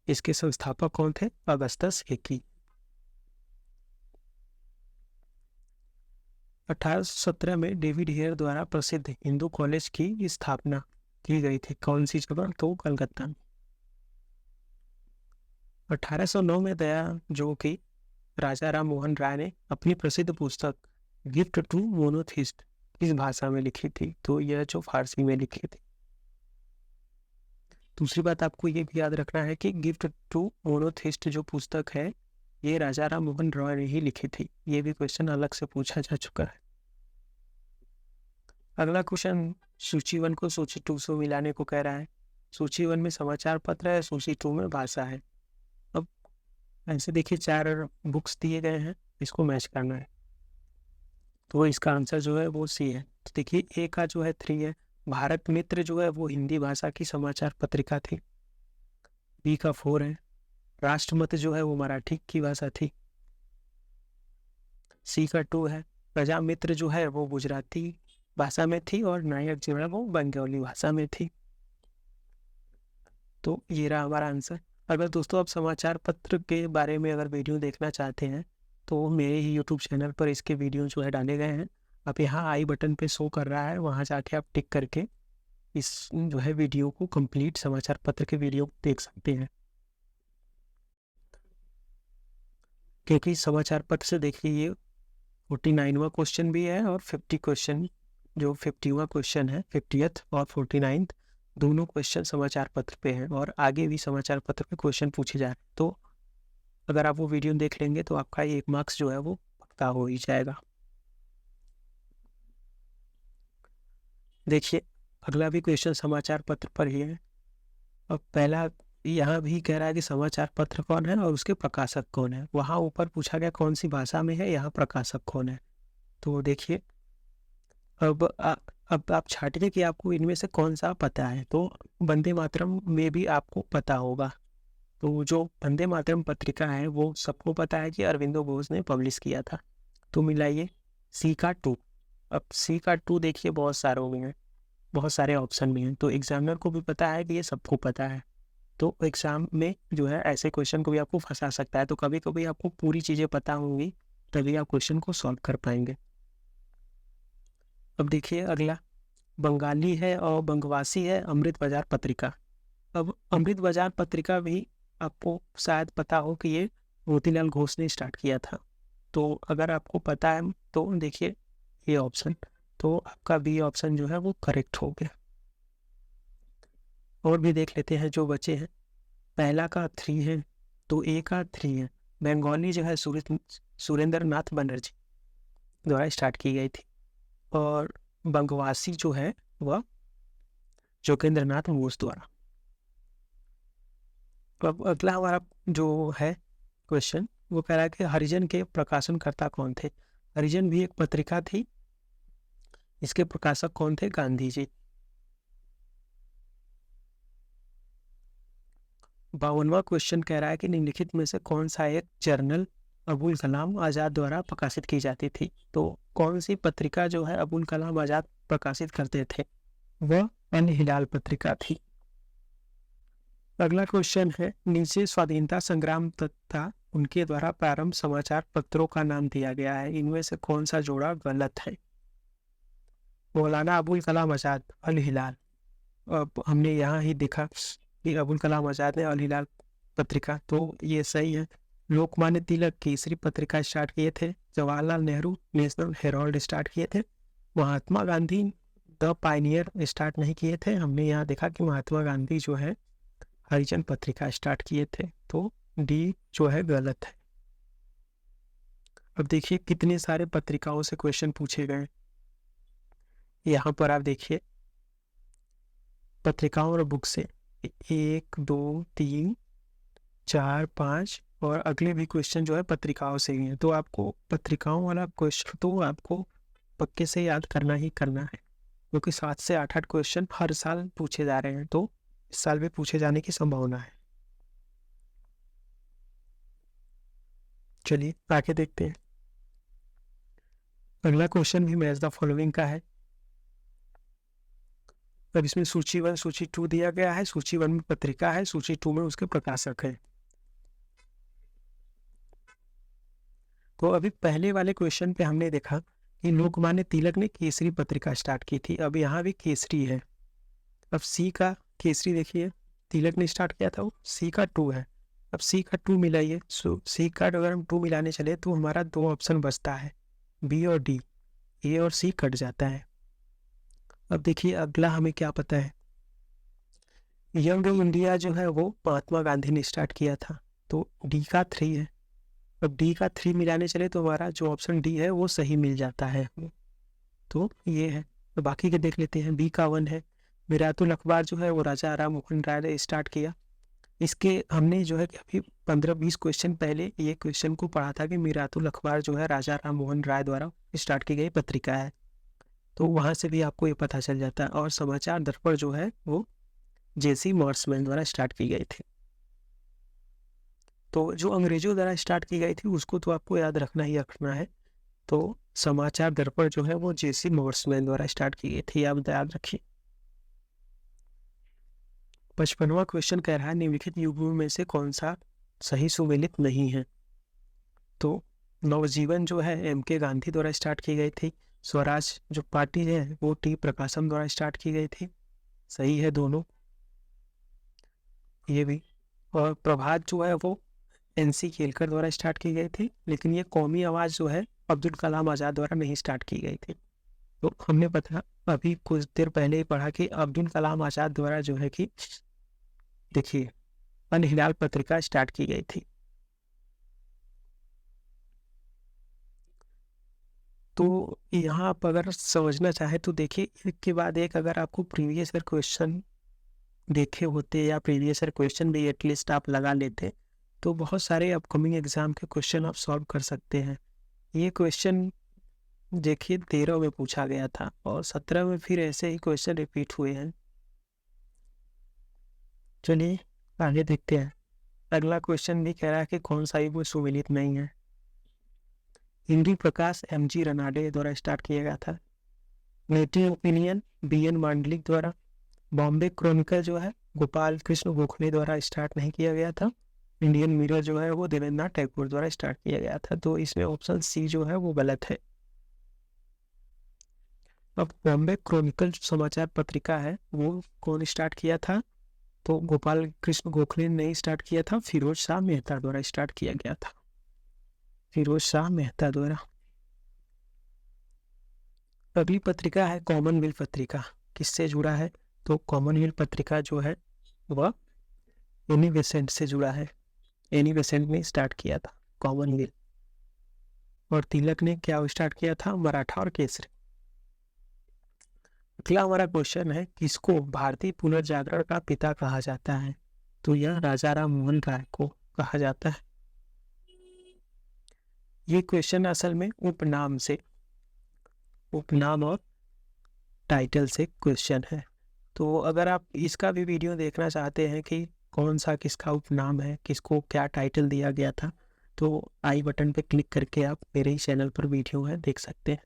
इसके संस्थापक कौन थे, अगस्तस हिकी। 1817 में डेविड हेयर द्वारा प्रसिद्ध हिंदू कॉलेज की स्थापना की गई थी, कौन सी जगह, तो कलकत्ता में। 1809 में दया जो कि राजा राम मोहन राय ने अपनी प्रसिद्ध पुस्तक गिफ्ट टू मोनोथिस्ट किस भाषा में लिखी थी, तो यह जो फारसी में लिखी थी। दूसरी बात आपको ये भी याद रखना है कि गिफ्ट टू मोनोथिस्ट जो पुस्तक है ये राजा राम मोहन रॉय ने ही लिखी थी, ये भी क्वेश्चन अलग से पूछा जा चुका है। अगला क्वेश्चन सूची 1 को सूची 2 से मिलाने को कह रहा है। सूची 1 में समाचार पत्र है, सूची 2 में भाषा है। अब ऐसे देखिए 4 बुक्स दिए गए हैं, इसको मैच करना है, तो इसका आंसर जो है वो सी है। तो देखिए ए का जो है 3 है, भारत मित्र जो है वो हिंदी भाषा की समाचार पत्रिका थी। बी का 4 है, राष्ट्रमत जो है वो मराठी की भाषा थी। सी का 2 है, प्रजा मित्र जो है वो गुजराती भाषा में थी और नायक जो है वो बंगाली भाषा में थी। तो ये रहा हमारा आंसर। अगर दोस्तों आप समाचार पत्र के बारे में अगर वीडियो देखना चाहते हैं तो मेरे ही यूट्यूब चैनल पर इसके वीडियो जो है डाले गए हैं। आप यहाँ आई बटन पे शो कर रहा है, वहाँ जाके आप टिक करके इस जो है वीडियो को कंप्लीट समाचार पत्र के वीडियो को देख सकते हैं। क्योंकि समाचार पत्र से देखिए ये 49वां क्वेश्चन भी है और 50 क्वेश्चन, जो 50वां क्वेश्चन है 50th और 49th दोनों क्वेश्चन समाचार पत्र पे हैं और आगे भी समाचार पत्र पे क्वेश्चन पूछे जा रहे हैं। तो अगर आप वो वीडियो देख लेंगे तो आपका 1 मार्क्स जो है वो पक्का हो ही जाएगा। देखिए अगला भी क्वेश्चन समाचार पत्र पर ही है। अब पहला यहाँ भी कह रहा है कि समाचार पत्र कौन है और उसके प्रकाशक कौन है। वहाँ ऊपर पूछा गया कौन सी भाषा में है, यहाँ प्रकाशक कौन है। तो देखिए अब आप छाटिए कि आपको इनमें से कौन सा पता है। तो वंदे मातरम में भी आपको पता होगा। तो जो वंदे मातरम पत्रिका है वो सबको पता है कि अरविंदो घोष ने पब्लिश किया था। तो मिलाइए सी का 2। अब सी का 2 देखिए बहुत सारों में है, बहुत सारे ऑप्शन में हैं, तो एग्जामिनर को भी पता है कि ये सबको पता है। तो एग्जाम में जो है ऐसे क्वेश्चन को भी आपको फंसा सकता है। तो कभी कभी आपको पूरी चीज़ें पता होंगी तभी आप क्वेश्चन को सॉल्व कर पाएंगे। अब देखिए अगला बंगाली है और बंगवासी है अमृत बाजार पत्रिका। अब अमृत बाजार पत्रिका भी आपको शायद पता हो कि ये मोतीलाल घोष ने स्टार्ट किया था। तो अगर आपको पता है तो देखिए ये ऑप्शन, तो आपका बी ऑप्शन जो है वो करेक्ट हो गया। और भी देख लेते हैं जो बचे हैं। पहला का 3 है, तो ए का 3 है। बंगाली जो है सुरेंद्र नाथ बनर्जी द्वारा स्टार्ट की गई थी और बंगवासी जो है वह जोगेंद्र नाथ बोस द्वारा। अब अगला हमारा जो है क्वेश्चन वो कह रहा है कि हरिजन के प्रकाशनकर्ता कौन थे। हरिजन भी एक पत्रिका थी, इसके प्रकाशक कौन थे, गांधी जी। 52वां क्वेश्चन कह रहा है कि निम्नलिखित में से कौन सा एक जर्नल अबुल कलाम आज़ाद द्वारा प्रकाशित की जाती थी। तो कौन सी पत्रिका जो है अबुल कलाम आज़ाद प्रकाशित करते थे, वह अल हिलाल पत्रिका थी। अगला क्वेश्चन है नीचे स्वाधीनता संग्राम तथा उनके द्वारा प्रारंभ समाचार पत्रों का नाम दिया गया है, इनमें से कौन सा जोड़ा गलत है? मौलाना अबुल कलाम आज़ाद, अल हिलाल। अब हमने यहाँ ही देखा कि अबुल कलाम आज़ाद ने अल हिलाल पत्रिका, तो ये सही है। लोकमान्य तिलक केसरी पत्रिका स्टार्ट किए थे। Jawaharlal Nehru national Herald start किए थे। Mahatma Gandhi the Pioneer start नहीं किए थे। हमने यहाँ देखा कि महात्मा गांधी जो है हरिजन पत्रिका स्टार्ट किए थे, तो डी जो है गलत है। अब देखिए कितने सारे पत्रिकाओं से क्वेश्चन पूछे गए। यहाँ पर आप देखिए पत्रिकाओं और बुक से 1 2 3 4 5 और अगले भी क्वेश्चन जो है पत्रिकाओं से ही है। तो आपको पत्रिकाओं वाला क्वेश्चन तो आपको पक्के से याद करना ही करना है, क्योंकि 7 से 8 क्वेश्चन हर साल पूछे जा रहे हैं, तो इस साल भी पूछे जाने की संभावना है। चलिए आगे देखते हैं। अगला क्वेश्चन भी मैच द फॉलोइंग का है। अब इसमें सूची 1 सूची 2 दिया गया है। सूची 1 में पत्रिका है, सूची 2 में उसके प्रकाशक है। तो अभी पहले वाले क्वेश्चन पे हमने देखा कि लोकमान्य तिलक ने केसरी पत्रिका स्टार्ट की थी। अब यहाँ भी केसरी है। अब सी का केसरी देखिए, तिलक ने स्टार्ट किया था, वो सी का 2 है। अब सी का 2 मिलाइए, सी का अगर हम 2 मिलाने चले तो हमारा 2 ऑप्शन बचता है, बी और डी। ए और सी कट जाता है। अब देखिए अगला हमें क्या पता है, यंग इंडिया जो है वो महात्मा गांधी ने स्टार्ट किया था, तो डी का 3 है। अब डी का 3 मिलाने चले तो हमारा जो ऑप्शन डी है वो सही मिल जाता है, तो ये है। तो बाकी के देख लेते हैं। बी का 1 है, मिरातुल अखबार जो है वो राजा राम मोहन राय ने स्टार्ट किया। इसके हमने जो है कि अभी 15-20 क्वेश्चन पहले ये क्वेश्चन को पढ़ा था कि मिरातुल अखबार जो है राजा राम मोहन राय द्वारा स्टार्ट की गई पत्रिका है, तो वहाँ से भी आपको ये पता चल जाता है। और समाचार दर्पण जो है वो जेसी मॉर्समैन द्वारा स्टार्ट की गई थी। तो जो अंग्रेजों द्वारा स्टार्ट की गई थी उसको तो आपको याद रखना ही रखना है। तो समाचार दर्पण जो है वो जेसी मॉर्समैन द्वारा स्टार्ट की गई थी, आप याद रखिए। 55वां क्वेश्चन कह रहा है निम्नलिखित युग्मों में से कौन सा सही सुमेलित नहीं है? तो नवजीवन जो है एम के गांधी द्वारा स्टार्ट की गई थी। स्वराज जो पार्टी है वो टी प्रकाशम द्वारा स्टार्ट की गई थी, सही है दोनों, ये भी। और प्रभात जो है वो एनसी केलकर द्वारा स्टार्ट की गई थी, लेकिन ये कौमी आवाज़ जो है अब्दुल कलाम आज़ाद द्वारा नहीं स्टार्ट की गई थी। तो हमने पता अभी कुछ देर पहले ही पढ़ा कि अब्दुल कलाम आज़ाद द्वारा जो है कि देखिए अल हिलाल पत्रिका स्टार्ट की गई थी। तो यहाँ आप अगर समझना चाहे तो देखिए एक के बाद एक अगर आपको प्रीवियस ईयर क्वेश्चन देखे होते या प्रीवियस ईयर क्वेश्चन भी एटलीस्ट आप लगा लेते तो बहुत सारे अपकमिंग एग्जाम के क्वेश्चन आप सॉल्व कर सकते हैं। ये क्वेश्चन देखिए 13 में पूछा गया था और 17 में फिर ऐसे ही क्वेश्चन रिपीट हुए हैं। चलिए आगे देखते हैं। अगला क्वेश्चन भी कह रहा है कि कौन सा युग्म सुमेलित नहीं है। हिंदी प्रकाश एमजी रनाडे द्वारा स्टार्ट किया गया था। नेटिव ओपिनियन बीएन मांडलिक द्वारा। बॉम्बे क्रॉनिकल जो है गोपाल कृष्ण गोखले द्वारा स्टार्ट नहीं किया गया था। इंडियन मिरर जो है वो देवेंद्रनाथ टैगोर द्वारा स्टार्ट किया गया था, तो इसमें ऑप्शन सी जो है वो गलत है। अब बॉम्बे क्रॉनिकल समाचार पत्रिका है वो कौन स्टार्ट किया था? तो गोपाल कृष्ण गोखले ने स्टार्ट किया था, फिरोज शाह मेहता द्वारा स्टार्ट किया गया था, फिरोज शाह मेहता द्वारा। अगली पत्रिका है कॉमनवेल्थ पत्रिका, किससे जुड़ा है? तो कॉमनवेल्थ पत्रिका जो है वह एनी बेसेंट से जुड़ा है। एनी बेसेंट ने स्टार्ट किया था कॉमनवेल्थ। और तिलक ने क्या स्टार्ट किया था? मराठा और केसरी। अगला हमारा क्वेश्चन है किसको भारतीय पुनर्जागरण का पिता कहा जाता है? तो यह राजा राम मोहन राय को कहा जाता है। ये क्वेश्चन असल में उपनाम और टाइटल से क्वेश्चन है। तो अगर आप इसका भी वीडियो देखना चाहते हैं कि कौन सा किसका उपनाम है, किसको क्या टाइटल दिया गया था, तो आई बटन पे क्लिक करके आप मेरे ही चैनल पर वीडियो है देख सकते हैं।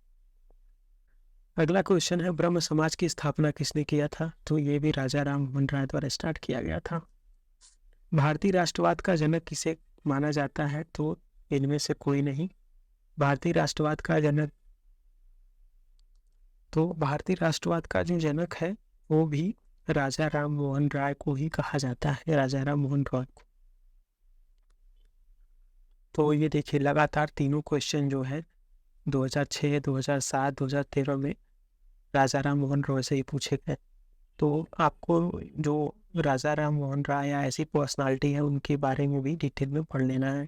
अगला क्वेश्चन है ब्रह्म समाज की स्थापना किसने किया था? तो ये भी राजा राम मोहन राय द्वारा स्टार्ट किया गया था। भारतीय राष्ट्रवाद का जनक किसे माना जाता है तो इनमें से कोई नहीं। भारतीय राष्ट्रवाद का जनक, तो भारतीय राष्ट्रवाद का जो जनक है वो भी राजा राम मोहन राय को ही कहा जाता है, राजा राम मोहन राय को। तो ये देखिए लगातार तीनों क्वेश्चन जो है 2006, 2007, 2013 में राजा राम मोहन रॉय से ही पूछे गए। तो आपको जो राजा राम मोहन राय या ऐसी पर्सनालिटी है उनके बारे में भी डिटेल में पढ़ लेना है।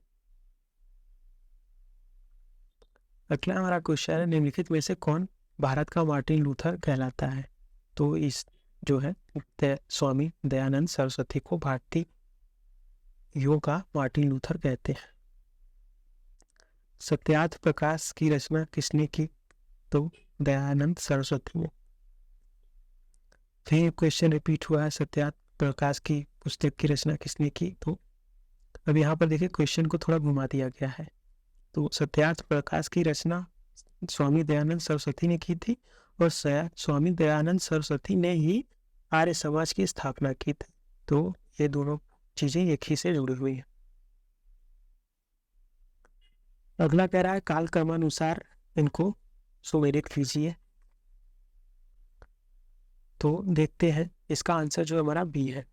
अगला हमारा क्वेश्चन है, निम्नलिखित में से कौन भारत का मार्टिन लूथर कहलाता है? तो इस जो है स्वामी दयानंद सरस्वती को भारतीय योग का मार्टिन लूथर कहते हैं। सत्यार्थ प्रकाश की रचना किसने की? तो दयानंद सरस्वती ने। फिर क्वेश्चन रिपीट हुआ है, सत्यार्थ प्रकाश की पुस्तक की रचना किसने की? तो अब यहाँ पर देखिए क्वेश्चन को थोड़ा घुमा दिया गया है। तो सत्यार्थ प्रकाश की रचना स्वामी दयानंद सरस्वती ने की थी और स्वामी दयानंद सरस्वती ने ही आर्य समाज की स्थापना की थी। तो ये दोनों चीजें एक ही से जुड़ी हुई है। अगला कह रहा है काल क्रमानुसार इनको सुमेलित कीजिए। तो देखते हैं, इसका आंसर जो हमारा बी है।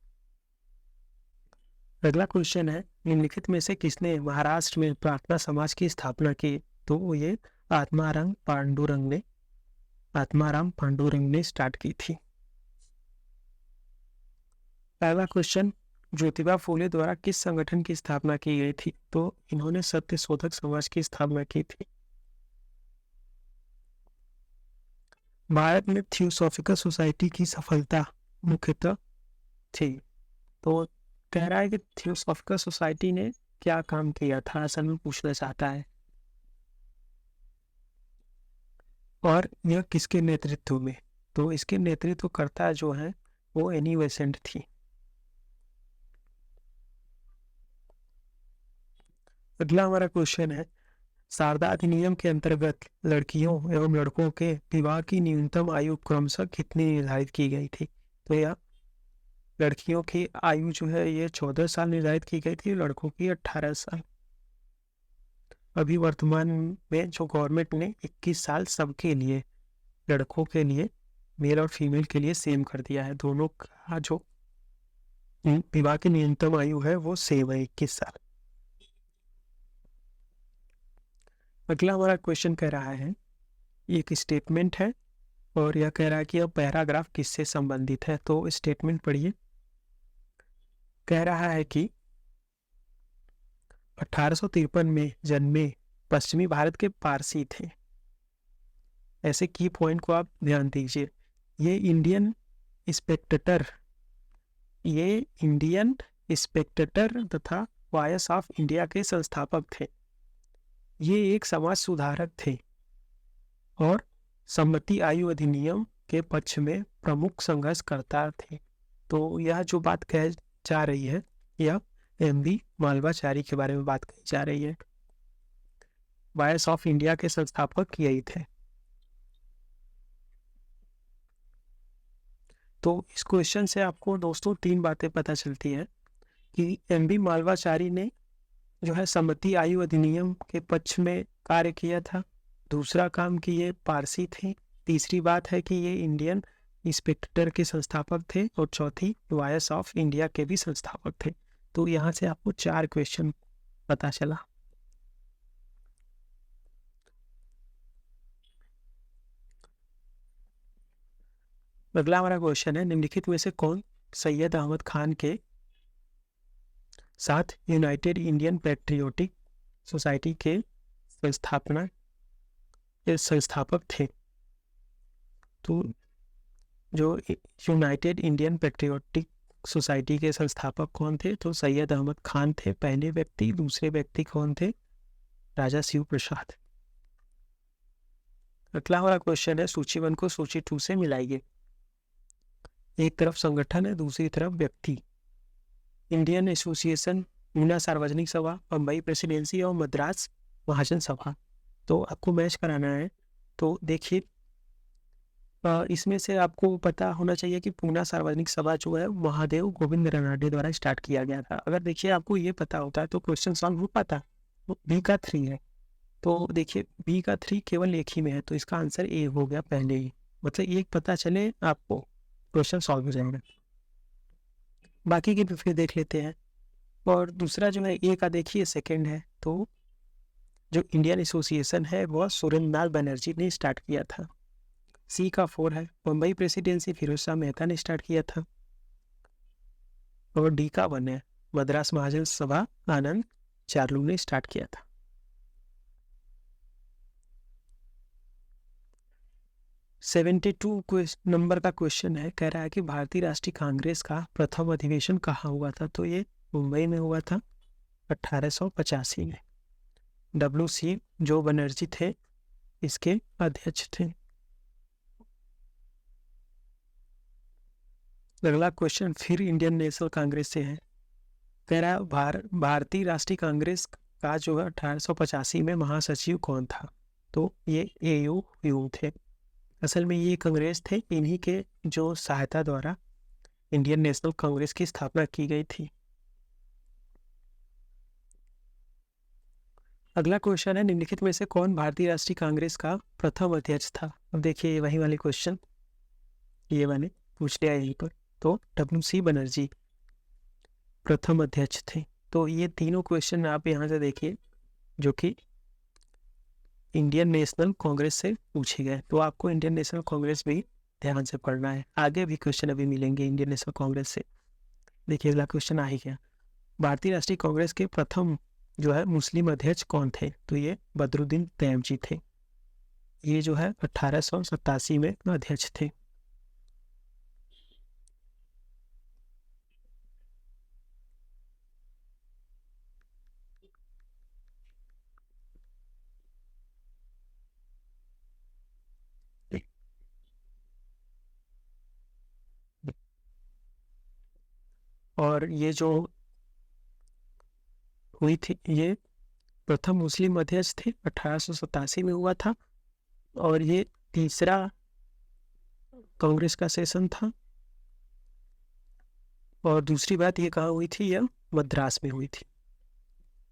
अगला क्वेश्चन है, निम्नलिखित में से किसने महाराष्ट्र में प्रार्थना समाज की स्थापना की? तो ये आत्माराम पांडुरंग ने स्टार्ट की थी। पहला क्वेश्चन, ज्योतिबा फूले द्वारा किस संगठन की स्थापना की गई थी? तो इन्होंने सत्य शोधक समाज की स्थापना की थी। भारत में थियोसॉफिकल सोसाइटी की सफलता मुख्यतः थी। तो कह रहा है कि थियोसॉफिकल सोसाइटी ने क्या काम किया था, असल में पूछना चाहता है। और यह किसके नेतृत्व में? तो इसके नेतृत्व करता जो है वो एनी बेसेंट थी। अगला हमारा क्वेश्चन है, शारदा अधिनियम के अंतर्गत लड़कियों एवं लड़कों के विवाह की न्यूनतम आयु क्रमशः कितनी निर्धारित की गई थी? तो यह लड़कियों की आयु जो है ये 14 साल निर्धारित की गई थी, लड़कों की 18 साल। अभी वर्तमान में जो गवर्नमेंट ने 21 साल सबके लिए, लड़कों के लिए, मेल और फीमेल के लिए सेम कर दिया है। दोनों का जो विवाह की न्यूनतम आयु है वो सेम है, 21 साल। अगला हमारा क्वेश्चन कह रहा है, एक स्टेटमेंट है और यह कह रहा है कि यह पैराग्राफ किससे संबंधित है? तो स्टेटमेंट पढ़िए। कह रहा है कि 1853 में जन्मे पश्चिमी भारत के पारसी थे। ऐसे की पॉइंट को आप ध्यान दीजिए। ये इंडियन स्पेक्टेटर तथा वॉइस ऑफ इंडिया के संस्थापक थे। ये एक समाज सुधारक थे और सम्मति आयु अधिनियम के पक्ष में प्रमुख संघर्षकर्ता थे। तो यह जो बात कह जा रही है यह एम.बी. मालवाचारी के बारे में बात कही जा रही है। वॉइस ऑफ इंडिया के संस्थापक यही थे। तो इस क्वेश्चन से आपको दोस्तों 3 बातें पता चलती है कि एम.बी. मालवाचारी ने जो है सम्मति आयु अधिनियम के पक्ष में कार्य किया था। दूसरा काम कि ये पारसी थे। तीसरी बात है कि ये इंडियन स्पेक्टेटर के संस्थापक थे और चौथी वॉइस ऑफ इंडिया के भी संस्थापक थे। तो यहाँ से आपको 4 क्वेश्चन पता चला। अगला हमारा क्वेश्चन है, निम्नलिखित में से कौन सैयद अहमद खान के साथ यूनाइटेड इंडियन पैट्रियोटिक सोसाइटी के संस्थापक थे? तो जो यूनाइटेड इंडियन पैट्रियोटिक सोसाइटी के संस्थापक कौन थे? तो सैयद अहमद खान थे पहले व्यक्ति। दूसरे व्यक्ति कौन थे? राजा शिव प्रसाद। अगला हमारा क्वेश्चन है, सूची 1 को सूची 2 से मिलाइए। एक तरफ संगठन है, दूसरी तरफ व्यक्ति। इंडियन एसोसिएशन, ऊना सार्वजनिक सभा, बम्बई प्रेसिडेंसी और मद्रास महाजन सभा। तो आपको मैच कराना है। तो देखिए इसमें से आपको पता होना चाहिए कि पूना सार्वजनिक सभा जो है महादेव गोविंद रनाडे द्वारा स्टार्ट किया गया था। अगर देखिए आपको ये पता होता है तो क्वेश्चन सॉल्व हो पाता। तो बी का 3 है, तो देखिए बी का 3 केवल एक ही में है, तो इसका आंसर ए हो गया पहले ही। मतलब एक पता चले आपको, क्वेश्चन सॉल्व हो जाएगा। बाकी के भी फिर देख लेते हैं। और दूसरा जो है ए का देखिए सेकंड है, तो जो इंडियन एसोसिएशन है वह सुरेंद्रनाथ बनर्जी ने स्टार्ट किया था। सी का 4 है, मुंबई प्रेसिडेंसी फिरोज शाह मेहता ने स्टार्ट किया था। और डी का 1 है, मद्रास महाजन सभा आनंद चार्लू ने स्टार्ट किया था। सेवेंटी टू नंबर का क्वेश्चन है, कह रहा है कि भारतीय राष्ट्रीय कांग्रेस का प्रथम अधिवेशन कहाँ हुआ था? तो ये मुंबई में हुआ था 1885 में। WC जो बनर्जी थे इसके अध्यक्ष थे। अगला क्वेश्चन फिर इंडियन नेशनल कांग्रेस से है, कह रहा है भारतीय राष्ट्रीय कांग्रेस का जो है 1885 में महासचिव कौन था? तो ये AU थे। असल में ये कांग्रेस थे, इन्हीं के जो सहायता द्वारा इंडियन नेशनल कांग्रेस की स्थापना की गई थी। अगला क्वेश्चन है, निम्नलिखित में से कौन भारतीय राष्ट्रीय कांग्रेस का प्रथम अध्यक्ष था? अब देखिए वही वाले क्वेश्चन ये मैंने पूछ लिया यहीं पर। तो WC बनर्जी प्रथम अध्यक्ष थे। तो ये तीनों क्वेश्चन आप यहाँ से देखिए जो कि इंडियन नेशनल कांग्रेस से पूछे गए, तो आपको इंडियन नेशनल कांग्रेस भी ध्यान से पढ़ना है। आगे भी क्वेश्चन अभी मिलेंगे इंडियन नेशनल कांग्रेस से। देखिए अगला क्वेश्चन आ ही गया, भारतीय राष्ट्रीय कांग्रेस के प्रथम जो है मुस्लिम अध्यक्ष कौन थे? तो ये बदरुद्दीन तैयबजी थे। ये जो है 1887 में अध्यक्ष थे। और ये जो हुई थी, ये प्रथम मुस्लिम अध्यक्ष थे, 1887 में हुआ था। और ये तीसरा कांग्रेस का सेशन था। और दूसरी बात ये कहाँ हुई थी? यह मद्रास में हुई थी।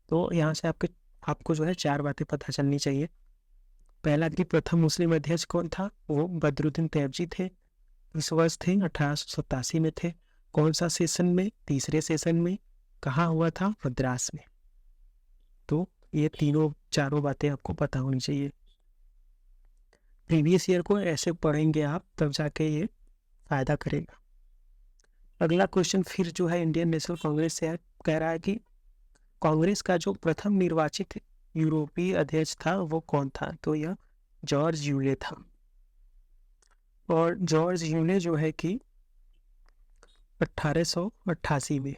तो यहाँ से आपको जो है 4 बातें पता चलनी चाहिए। पहला कि प्रथम मुस्लिम अध्यक्ष कौन था? वो बदरुद्दीन तैयबजी थे। इस वर्ष थे 1887 में थे। कौन सा सेशन में? तीसरे सेशन में। कहाँ हुआ था? मद्रास में। तो ये चारों बातें आपको पता होनी चाहिए। प्रीवियस ईयर को ऐसे पढ़ेंगे आप, तब जाके ये फायदा करेगा। अगला क्वेश्चन फिर जो है इंडियन नेशनल कांग्रेस से है, कह रहा है कि कांग्रेस का जो प्रथम निर्वाचित यूरोपीय अध्यक्ष था वो कौन था? तो यह जॉर्ज यूले था। और जॉर्ज यूले जो है कि 1888 में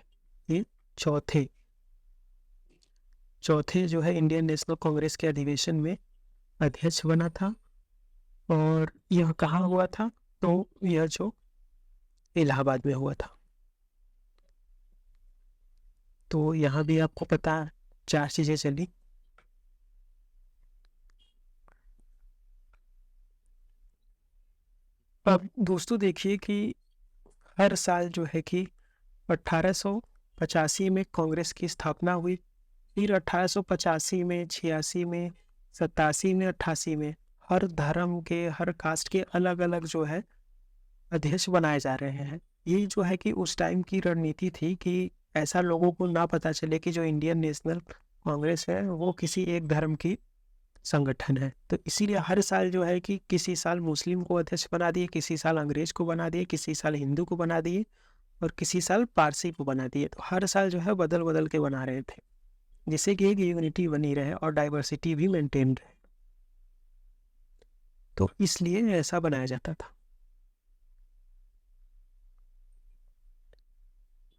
ये चौथे जो है इंडियन नेशनल कांग्रेस के अधिवेशन में अध्यक्ष बना था। और यह कहाँ हुआ था? तो यह जो इलाहाबाद में हुआ था। तो यहाँ भी आपको पता 4 चीजें चली। अब दोस्तों देखिए कि हर साल जो है कि 1885 में कांग्रेस की स्थापना हुई, फिर 1885 में, 86 में, 87 में, 88 में हर धर्म के, हर कास्ट के अलग अलग जो है अध्यक्ष बनाए जा रहे हैं। ये जो है कि उस टाइम की रणनीति थी कि ऐसा लोगों को ना पता चले कि जो इंडियन नेशनल कांग्रेस है वो किसी एक धर्म की संगठन है। तो इसीलिए हर साल जो है कि किसी साल मुस्लिम को अध्यक्ष बना दिए, किसी साल अंग्रेज को बना दिए, किसी साल हिंदू को बना दिए और किसी साल पारसी को बना दिए। तो हर साल जो है बदल बदल के बना रहे थे, जिससे कि एक यूनिटी बनी रहे और डाइवर्सिटी भी मेंटेन रहे। तो इसलिए ऐसा बनाया जाता था।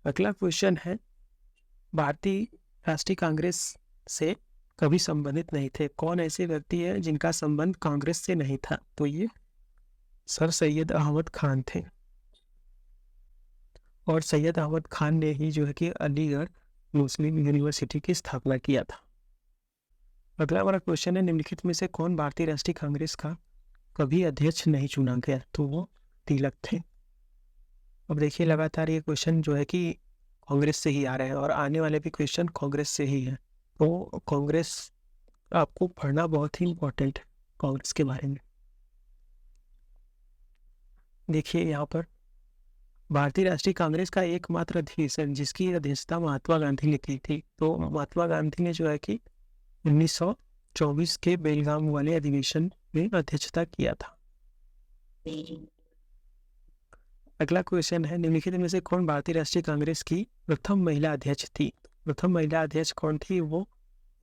अगला क्वेश्चन है, भारतीय राष्ट्रीय कांग्रेस से कभी संबंधित नहीं थे, कौन ऐसे व्यक्ति है जिनका संबंध कांग्रेस से नहीं था? तो ये सर सैयद अहमद खान थे। और सैयद अहमद खान ने ही जो है कि अलीगढ़ मुस्लिम यूनिवर्सिटी की स्थापना किया था। अगला हमारा क्वेश्चन है, निम्नलिखित में से कौन भारतीय राष्ट्रीय कांग्रेस का कभी अध्यक्ष नहीं चुना गया, तो वो तिलक थे। अब देखिए लगातार ये क्वेश्चन जो है कि कांग्रेस से ही आ रहे हैं और आने वाले भी क्वेश्चन कांग्रेस से ही है, तो कांग्रेस आपको पढ़ना बहुत ही इम्पोर्टेंट है कांग्रेस के बारे में। देखिए यहाँ पर भारतीय राष्ट्रीय कांग्रेस का एकमात्र अधिवेशन जिसकी अध्यक्षता महात्मा गांधी ने की थी, तो महात्मा गांधी ने जो है कि 1924 के बेलगाम वाले अधिवेशन में अध्यक्षता किया था। अगला क्वेश्चन है, निम्नलिखित में से कौन भारतीय राष्ट्रीय कांग्रेस की प्रथम महिला अध्यक्ष थी? प्रथम महिला अध्यक्ष कौन थी? वो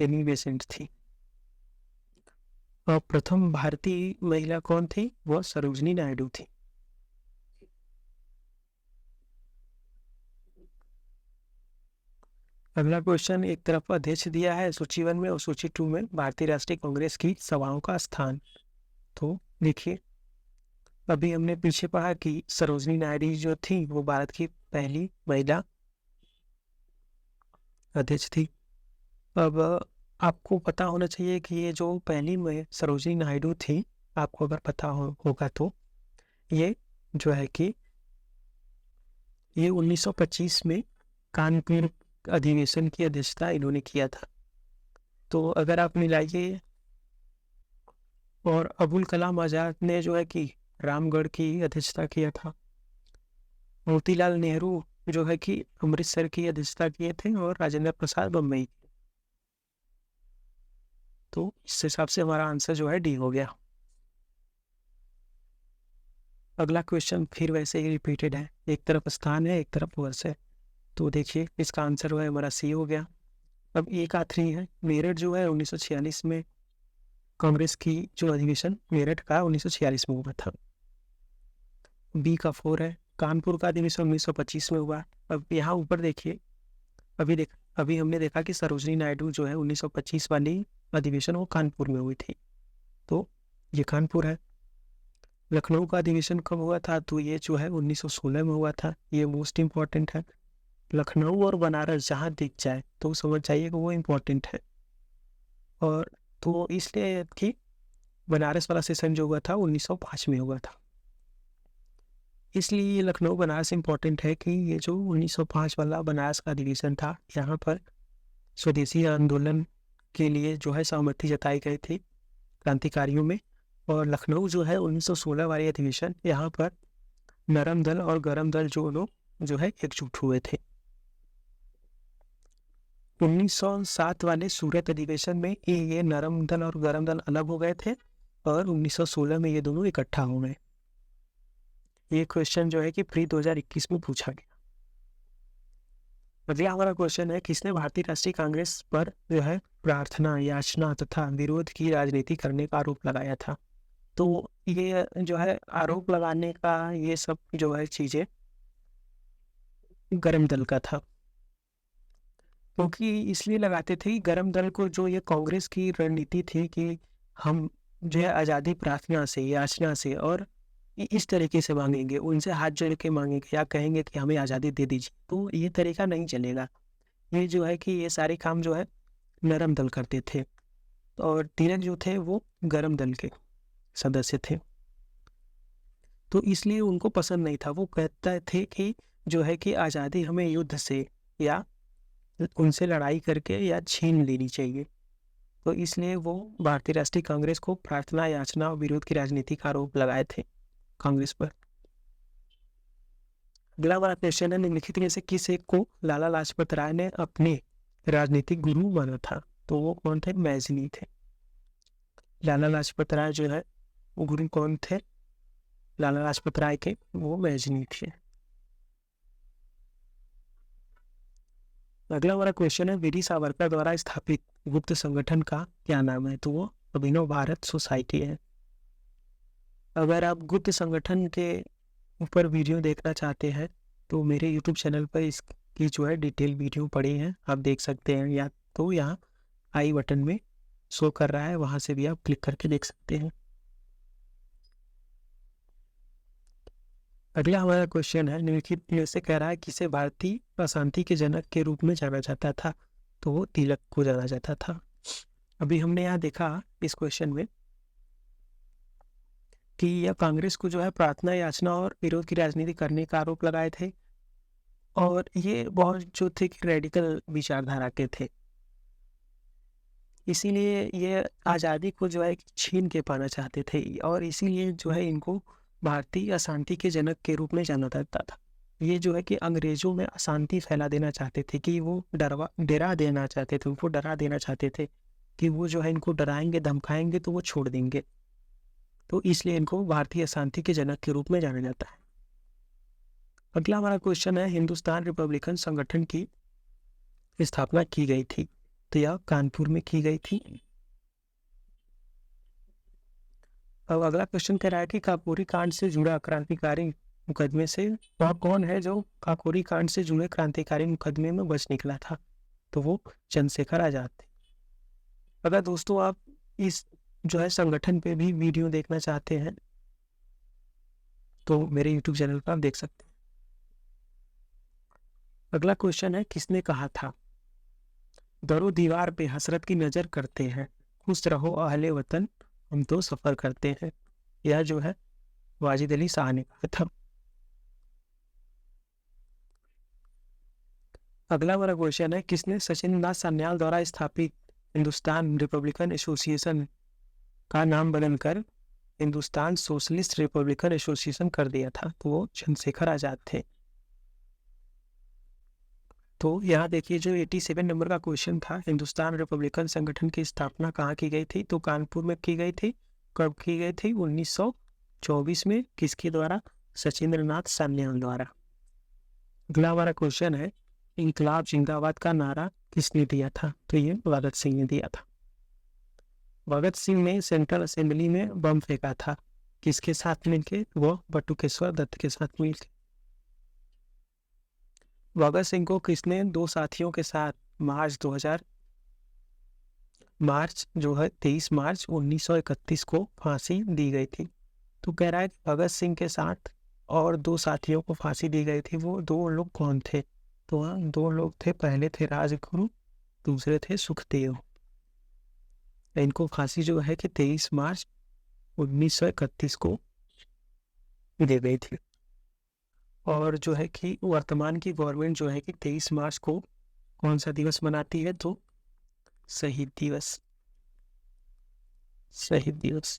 एनी बेसेंट थी। और प्रथम भारतीय महिला कौन थी? वो सरोजनी नायडू थी। अगला क्वेश्चन, एक तरफ अध्यक्ष दिया है सूची 1 में और सूची 2 में भारतीय राष्ट्रीय कांग्रेस की सभाओं का स्थान। तो देखिए अभी हमने पीछे पढ़ा कि सरोजनी नायडू जो थी वो भारत की पहली महिला अध्यक्ष थी। अब आपको पता होना चाहिए कि ये जो पहली सरोजनी नायडू थी, आपको अगर पता होगा तो ये जो है कि ये 1925 में कानपुर अधिवेशन की अध्यक्षता इन्होंने किया था। तो अगर आप मिलाइए, और अबुल कलाम आज़ाद ने जो है कि रामगढ़ की अध्यक्षता किया था। मोतीलाल नेहरू जो है कि अमृतसर की अध्यक्षता किए थे और राजेंद्र प्रसाद बम्बई। तो इस हिसाब से हमारा आंसर जो है डी हो गया। अगला क्वेश्चन फिर वैसे ही रिपीटेड है, एक तरफ स्थान है एक तरफ वर्ष है। तो देखिए इसका आंसर जो है हमारा सी हो गया। अब एक आखिरी है, मेरठ जो है 1946 में कांग्रेस की जो अधिवेशन मेरठ का 1946 में हुआ था। बी का 4 है, कानपुर का अधिवेशन 1925 में हुआ। अब यहाँ ऊपर देखिए, अभी हमने देखा कि सरोजनी नायडू जो है 1925 वाली अधिवेशन वो कानपुर में हुई थी, तो ये कानपुर है। लखनऊ का अधिवेशन कब हुआ था? तो ये जो है 1916 में हुआ था। ये मोस्ट इम्पॉर्टेंट है। लखनऊ और बनारस जहाँ दिख जाए तो समझ जाइए कि वो इम्पोर्टेंट है। और तो इसलिए कि बनारस वाला सेशन जो हुआ था 1905 में हुआ था, इसलिए ये लखनऊ बनारस इम्पोर्टेंट है कि ये जो 1905 वाला बनारस का अधिवेशन था, यहाँ पर स्वदेशी आंदोलन के लिए जो है सहमति जताई गई थी क्रांतिकारियों में। और लखनऊ जो है 1916 वाले अधिवेशन, यहाँ पर नरम दल और गरम दल जो लोग जो है एकजुट हुए थे। 1907 वाले सूरत अधिवेशन में ये नरम दल और गरम दल अलग हो गए थे और 1916 में ये दोनों इकट्ठा हो गए। ये क्वेश्चन जो है कि प्री 2021 में पूछा गया। अगला हमारा क्वेश्चन है, किसने भारतीय राष्ट्रीय कांग्रेस पर जो है प्रार्थना, याचना तथा विरोध की राजनीति करने का आरोप लगाया था? तो ये जो है आरोप लगाने का ये सब जो है चीजें गरम दल का था, क्योंकि इसलिए लगाते थे कि गरम दल को जो ये कांग्रेस की रणनीति थी कि हम जो है आज़ादी प्रार्थना से, याचना से और इस तरीके से मांगेंगे, उनसे हाथ जोड़ के मांगेंगे या कहेंगे कि हमें आज़ादी दे दीजिए, तो ये तरीका नहीं चलेगा। ये जो है कि ये सारे काम जो है नरम दल करते थे और तिलक जो थे वो गरम दल के सदस्य थे, तो इसलिए उनको पसंद नहीं था। वो कहते थे कि जो है कि आज़ादी हमें युद्ध से या उनसे लड़ाई करके या छीन लेनी चाहिए। तो इसलिए वो भारतीय राष्ट्रीय कांग्रेस को प्रार्थना, याचना और विरोध की राजनीति का आरोप लगाए थे कांग्रेस पर। अगला हमारा क्वेश्चन है, निम्नलिखित में से किस एक को लाला लाजपत राय ने अपने राजनीतिक गुरु माना था? तो वो कौन थे? मैजनी थे। लाला लाजपत राय जो है वो गुरु कौन थे लाला लाजपत राय के? वो मैजनी थे। अगला हमारा क्वेश्चन है, वीडी सावरकर द्वारा स्थापित गुप्त संगठन का क्या नाम है? तो वो अभिनव भारत सोसाइटी है। अगर आप गुप्त संगठन के ऊपर वीडियो देखना चाहते हैं तो मेरे YouTube चैनल पर इसकी जो है डिटेल वीडियो पड़ी है, आप देख सकते हैं, या तो यहाँ आई बटन में शो कर रहा है, वहाँ से भी आप क्लिक करके देख सकते हैं। अगला हमारा क्वेश्चन है, निम्नलिखित में से कह रहा है किसे भारतीय अशांति के जनक के रूप में जाना जाता था? तो वो तिलक को जाना जाता था। अभी हमने यहाँ देखा इस क्वेश्चन में कि यह कांग्रेस को जो है प्रार्थना याचना और विरोध की राजनीति करने का आरोप लगाए थे, और ये बहुत जो थे कि रेडिकल विचारधारा के थे। इसीलिए ये आज़ादी को जो है छीन के पाना चाहते थे, और इसीलिए जो है इनको भारतीय अशांति के जनक के रूप में जाना जाता था। ये जो है कि अंग्रेजों में अशांति फैला देना चाहते थे, कि वो डरा देना चाहते थे, उनको डरा देना चाहते थे कि वो जो है इनको डराएंगे धमकाएंगे तो वो छोड़ देंगे। तो इसलिए इनको भारतीय अशांति के जनक के रूप में जाना जाता है। अगला हमारा क्वेश्चन है, हिंदुस्तान रिपब्लिकन संगठन की स्थापना की गई थी, तो यह कानपुर में की गई थी। अब अगला क्वेश्चन कह रहा है कि काकोरी कांड से जुड़ा क्रांतिकारी मुकदमे से वह कौन है जो काकोरी कांड से जुड़े क्रांतिकारी मुकदमे में बच निकला था, तो वो चंद्रशेखर आजाद थे। अगर दोस्तों आप इस जो है संगठन पे भी वीडियो देखना चाहते हैं तो मेरे यूट्यूब चैनल पर आप देख सकते हैं। अगला क्वेश्चन है, किसने कहा था दरो दीवार पे हसरत की नजर करते हैं, खुश रहो अहले वतन हम तो सफर करते हैं। यह जो है वाजिद अली शाह ने कहा था। अगला हमारा क्वेश्चन है, किसने सचिंद्र नाथ सान्याल द्वारा स्थापित हिंदुस्तान रिपब्लिकन एसोसिएशन का नाम बदलकर हिंदुस्तान सोशलिस्ट रिपब्लिकन एसोसिएशन कर दिया था, तो वो चंद्रशेखर आजाद थे। तो यहाँ देखिए जो 87 नंबर का क्वेश्चन था, हिंदुस्तान रिपब्लिकन संगठन की स्थापना कहाँ की गई थी, तो कानपुर में की गई थी। कब की गई थी? 1924 में। किसके द्वारा? सचिंद्र नाथ सान्याल द्वारा। अगला हमारा क्वेश्चन है, इंकलाब जिंदाबाद का नारा किसने दिया था, तो ये भगत सिंह ने दिया था। भगत सिंह ने सेंट्रल असेंबली में बम फेंका था, किसके साथ मिलके? वो बटुकेश्वर दत्त के साथ मिलकर। भगत सिंह को किसने दो साथियों के साथ मार्च जो है 23 मार्च 1931 को फांसी दी गई थी। तो कह रहा है कि भगत सिंह के साथ और दो साथियों को फांसी दी गई थी। वो दो लोग कौन थे? तो हाँ, दो लोग थे, पहले थे राजगुरु, दूसरे थे सुखदेव। इनको फांसी जो है कि 23 मार्च 1931 को दी गई थी। और जो है कि वर्तमान की गवर्नमेंट जो है कि 23 मार्च को कौन सा दिवस मनाती है? तो शहीद दिवस। शहीद दिवस।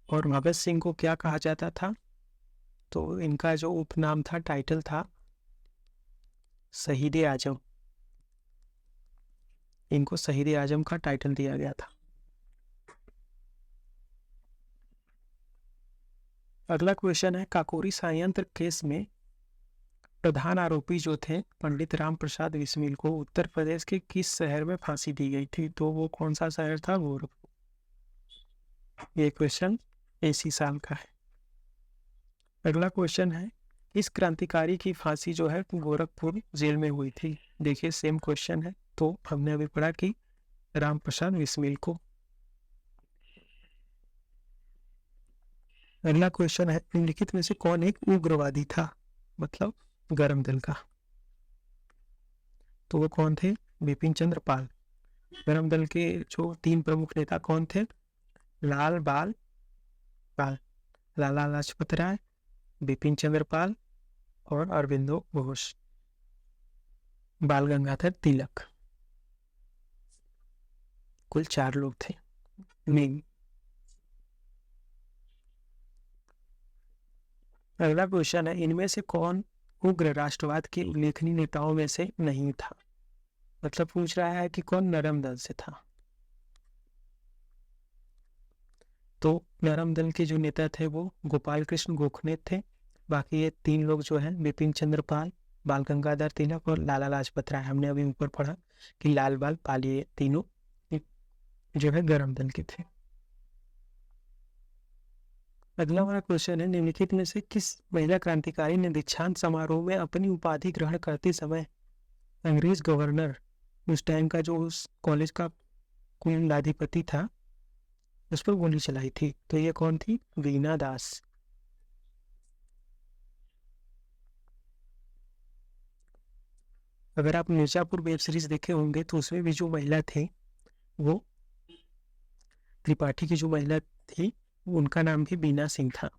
और भगत सिंह को क्या कहा जाता था? तो इनका जो उपनाम था, टाइटल था, शहीद आजम। इनको शहीद आजम का टाइटल दिया गया था। अगला क्वेश्चन है, काकोरी संयंत्र केस में प्रधान आरोपी जो थे पंडित राम प्रसाद बिस्मिल को उत्तर प्रदेश के किस शहर में फांसी दी गई थी? तो वो कौन सा शहर था? गोरखपुर। ये क्वेश्चन इसी साल का है। अगला क्वेश्चन है, इस क्रांतिकारी की फांसी जो है गोरखपुर जेल में हुई थी। देखिए सेम क्वेश्चन है। तो हमने अभी पढ़ा कि राम प्रसाद बिस्मिल को। अगला क्वेश्चन है, निम्नलिखित में से कौन एक उग्रवादी था, मतलब गरम दल का? तो वो कौन थे? बिपिन चंद्र पाल। गरम दल के जो 3 प्रमुख नेता कौन थे? लाल लाला लाजपत राय, बिपिन चंद्र पाल और अरविंदो घोष, बाल गंगाधर तिलक। कुल 4 लोग थे। मेन। अगला क्वेश्चन है, इनमें से कौन उग्र राष्ट्रवाद के उल्लेखनीय नेताओं में से नहीं था? मतलब पूछ रहा है कि कौन नरम दल से था। तो नरम दल के जो नेता थे वो गोपाल कृष्ण गोखले थे। बाकी ये 3 लोग जो हैं, बिपिन चंद्र पाल, बाल गंगाधर तिलक और लाला लाजपत राय। हमने अभी ऊपर पढ़ा कि लाल बाल पाल, ये तीनों जो है गरम दल के थे। अगला हमारा क्वेश्चन है, निम्नलिखित में से किस महिला क्रांतिकारी ने दीक्षांत समारोह में अपनी उपाधि ग्रहण करते समय अंग्रेज गवर्नर उस टाइम का जो उस कॉलेज का कुलाधिपति था उस पर गोली चलाई थी? तो ये कौन थी? वीना दास। अगर आप मिर्जापुर वेब सीरीज देखे होंगे तो उसमें भी जो महिला थी वो त्रिपाठी की जो महिला थी उनका नाम भी बीना सिंह था,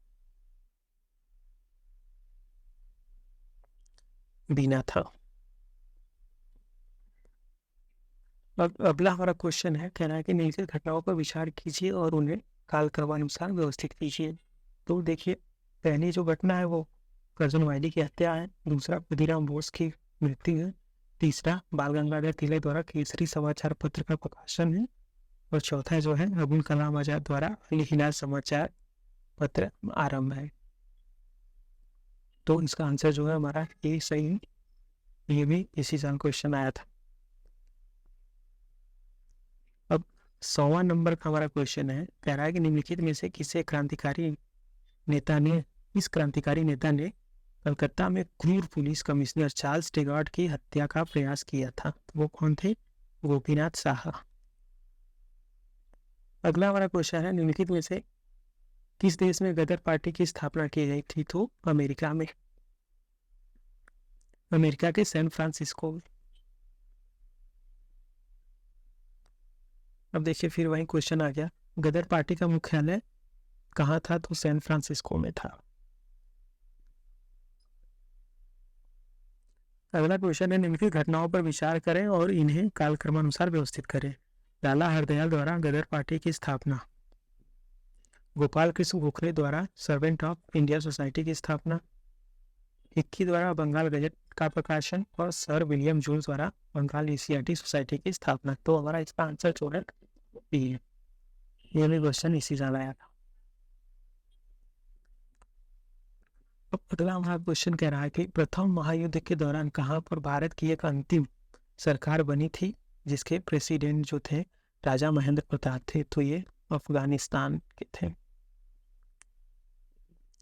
बीना था। अब अगला हमारा क्वेश्चन है, कह रहा है कि निम्नलिखित घटनाओं पर विचार कीजिए और उन्हें कालक्रमानुसार व्यवस्थित कीजिए। तो देखिए, पहली जो घटना है वो करजन वायली की हत्या है, दूसरा खुदीराम बोस की मृत्यु है, तीसरा बाल गंगाधर तिलक द्वारा केसरी समाचार पत्र का प्रकाशन है, और चौथा जो है अबुल कलाम आजाद द्वारा अल हिलाल समाचार पत्र आरंभ है। तो इसका आंसर जो है हमारा ये सही है, ये भी इसी साल क्वेश्चन आया था। अब 100वां नंबर का हमारा क्वेश्चन है, कह रहा है कि निम्नलिखित में से किसी क्रांतिकारी नेता ने कलकत्ता में क्रूर पुलिस कमिश्नर चार्ल्स टेगॉर्ट की हत्या का प्रयास किया था। तो वो कौन थे? गोपीनाथ साहा। अगला हमारा क्वेश्चन है, निम्नलिखित में से किस देश में गदर पार्टी की स्थापना की गई थी? तो अमेरिका में, अमेरिका के सैन फ्रांसिस्को में। अब देखिए फिर वही क्वेश्चन आ गया, गदर पार्टी का मुख्यालय कहाँ था? तो सैन फ्रांसिस्को में था। अगला क्वेश्चन है, निम्नलिखित घटनाओं पर विचार करें और इन्हें कालक्रमानुसार व्यवस्थित करें। लाला हरदयाल द्वारा गदर पार्टी की स्थापना, गोपाल कृष्ण गोखले द्वारा सर्वेंट ऑफ इंडिया सोसाइटी की स्थापना, हिक्की द्वारा बंगाल गजट का प्रकाशन, और सर विलियम जूल द्वारा बंगाल एशियाटिक सोसाइटी की स्थापना। तो हमारा इसका आंसर जो है बी है। ये भी क्वेश्चन इसी साल आया था। अब अगला हमारा क्वेश्चन कह रहा है कि प्रथम महायुद्ध के दौरान कहाँ पर भारत की एक अंतिम सरकार बनी थी जिसके प्रेसिडेंट जो थे राजा महेंद्र प्रताप थे? तो ये अफगानिस्तान के थे।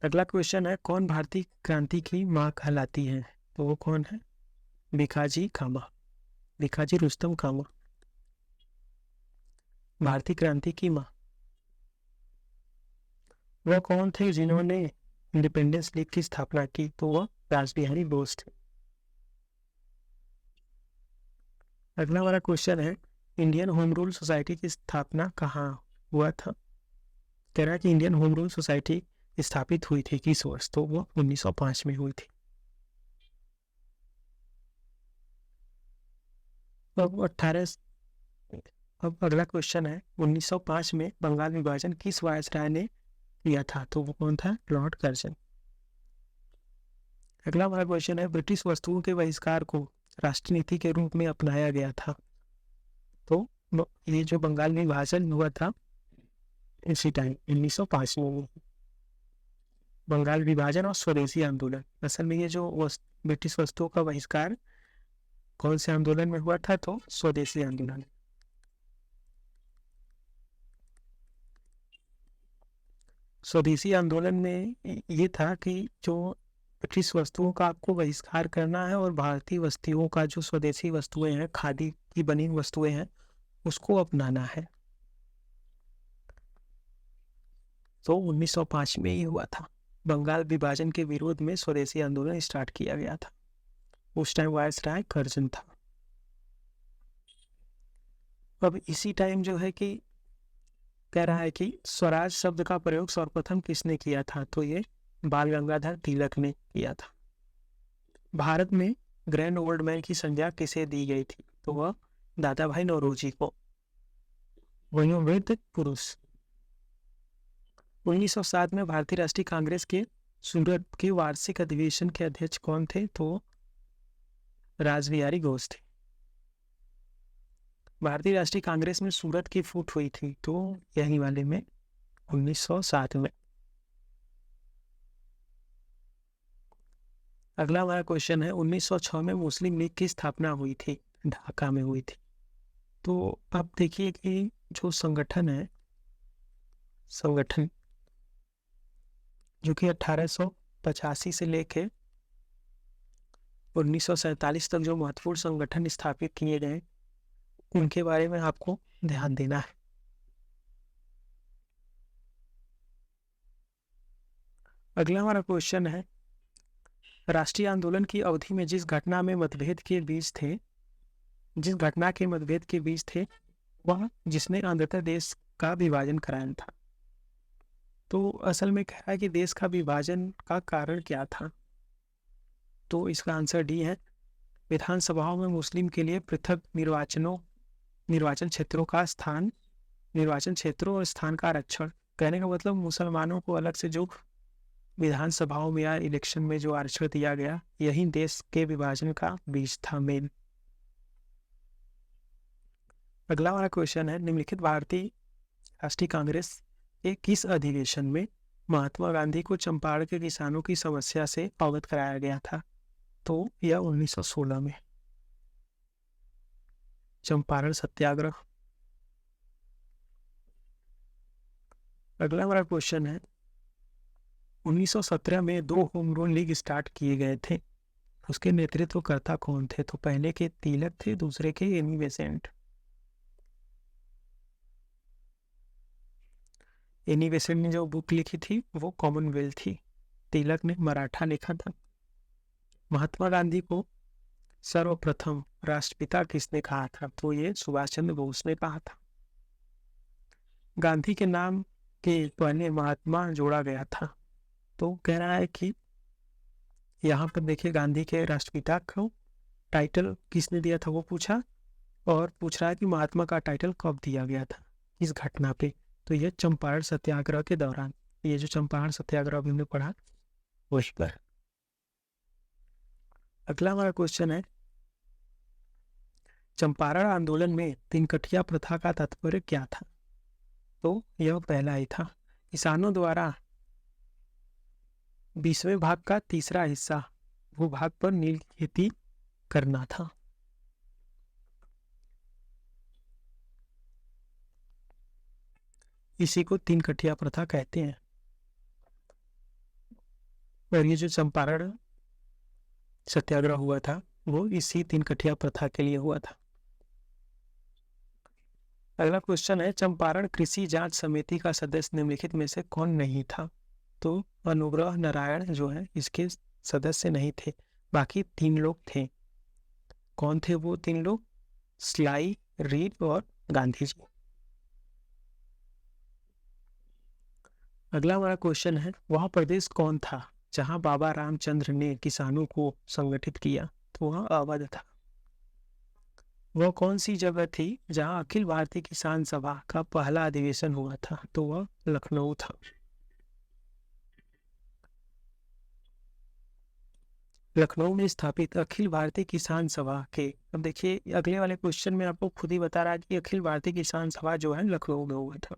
अगला क्वेश्चन है, कौन भारतीय क्रांति की माँ कहलाती है? तो वो कौन है? भिखाजी कामा, भिखाजी रुस्तम कामा भारतीय क्रांति की माँ। वह कौन थे जिन्होंने इंडिपेंडेंस लीग की स्थापना की? तो वह रासबिहारी बोस थे। अगला हमारा क्वेश्चन है, इंडियन होम रूल सोसाइटी की स्थापना कहाँ हुआ था? कह रहा है कि इंडियन होम रूल सोसाइटी स्थापित हुई थी किस वर्ष? तो वो 1905 में हुई थी। अब अगला क्वेश्चन है, 1905 में बंगाल विभाजन किस वायसराय ने किया था? तो वो कौन था? Lord Curzon. अगला हमारा क्वेश्चन है, ब्रिटिश वस्तुओं के बहिष्कार को राष्ट्रीय नीति के रूप में अपनाया गया था। तो ये जो बंगाल विभाजन हुआ था इसी टाइम 1905 में। बंगाल विभाजन और स्वदेशी आंदोलन, असल में ये जो ब्रिटिश वस्तुओं का बहिष्कार कौन से आंदोलन में हुआ था? तो स्वदेशी आंदोलन। स्वदेशी आंदोलन में ये था कि जो ब्रिटिश वस्तुओं का आपको बहिष्कार करना है और भारतीय वस्तुओं का जो स्वदेशी वस्तुएं हैं, खादी की बनी वस्तुएं हैं, उसको अपनाना है। तो 1905 में ये हुआ था। बंगाल विभाजन के विरोध में स्वदेशी आंदोलन स्टार्ट किया गया था। उस टाइम वायसराय कर्जन था। अब इसी टाइम जो है कि कह रहा है कि स्वराज शब्द का प्रयोग सर्वप्रथम किसने किया था? तो ये बाल गंगाधर तिलक ने किया था। भारत में ग्रैंड ओल्ड मैन की संज्ञा किसे दी गई थी? तो वह दादा भाई नौरोजी को, वयोवृद्ध पुरुष। 1907 में भारतीय राष्ट्रीय कांग्रेस के सूरत के वार्षिक अधिवेशन के अध्यक्ष कौन थे? तो रासबिहारी घोष थे। भारतीय राष्ट्रीय कांग्रेस में सूरत की फूट हुई थी, तो यही वाले में 1907 में। अगला हमारा क्वेश्चन है, 1906 में मुस्लिम लीग की स्थापना हुई थी, ढाका में हुई थी। तो अब देखिए कि जो संगठन है, संगठन जो कि 1885 से लेके 1947 तक जो महत्वपूर्ण संगठन स्थापित किए गए उनके बारे में आपको ध्यान देना है। अगला हमारा क्वेश्चन है, राष्ट्रीय आंदोलन की अवधि में जिस घटना के मतभेद के बीच थे वह जिसने आंध्र देश का विभाजन कराया था। तो असल में कह रहा है कि देश का विभाजन का कारण क्या था? तो इसका आंसर डी है, विधानसभाओं में मुस्लिम के लिए पृथक निर्वाचन क्षेत्रों और स्थान का आरक्षण। कहने का मतलब मुसलमानों को अलग से जो विधानसभाओं में या इलेक्शन में जो आरक्षण दिया गया, यही देश के विभाजन का बीज था मेन। अगला वाला क्वेश्चन है, निम्नलिखित भारतीय राष्ट्रीय कांग्रेस के किस अधिवेशन में महात्मा गांधी को चंपारण के किसानों की समस्या से अवगत कराया गया था? तो यह 1916 में चंपारण सत्याग्रह। अगला हमारा क्वेश्चन है, 1917 में 2 होम रूल लीग स्टार्ट किए गए थे, उसके नेतृत्वकर्ता कौन थे? तो पहले के तिलक थे, दूसरे के एनी बेसेंट। एनी बेसेंट ने जो बुक लिखी थी वो कॉमनवेल्थ थी, तिलक ने मराठा लिखा था। महात्मा गांधी को सर्वप्रथम राष्ट्रपिता किसने कहा था? तो ये सुभाष चंद्र बोस ने कहा था। गांधी के नाम के पहले महात्मा जोड़ा गया था, तो कह रहा है कि यहाँ पर देखिए गांधी के राष्ट्रपिता को टाइटल किसने दिया था वो पूछा, और पूछ रहा है कि महात्मा का टाइटल कब दिया गया था, इस घटना पे। तो यह चंपारण सत्याग्रह के दौरान, ये जो चंपारण सत्याग्रह अभी हमने पढ़ा वही पर। अगला हमारा क्वेश्चन है, चंपारण आंदोलन में 3 कठिया प्रथा का तात्पर्य क्या था? तो यह पहला ही था, किसानों द्वारा 20वें भाग का तीसरा हिस्सा भूभाग पर नील की खेती करना था। इसी को 3 कठिया प्रथा कहते हैं। और ये जो चंपारण सत्याग्रह हुआ था वो इसी 3 कठिया प्रथा के लिए हुआ था। अगला क्वेश्चन है, चंपारण कृषि जांच समिति का सदस्य निम्नलिखित में से कौन नहीं था? तो अनुग्रह नारायण जो है इसके सदस्य नहीं थे, बाकी 3 लोग थे। कौन थे वो 3 लोग? स्लाई, रीड और गांधी जी। अगला हमारा क्वेश्चन है, वह प्रदेश कौन था जहां बाबा रामचंद्र ने किसानों को संगठित किया? तो वह अवध था। वह कौन सी जगह थी जहां अखिल भारतीय किसान सभा का पहला अधिवेशन हुआ था? तो वह लखनऊ था। लखनऊ में स्थापित अखिल भारतीय किसान सभा के, अब देखिए अगले वाले क्वेश्चन में आपको खुद ही बता रहा है कि अखिल भारतीय किसान सभा जो है लखनऊ में हुआ था।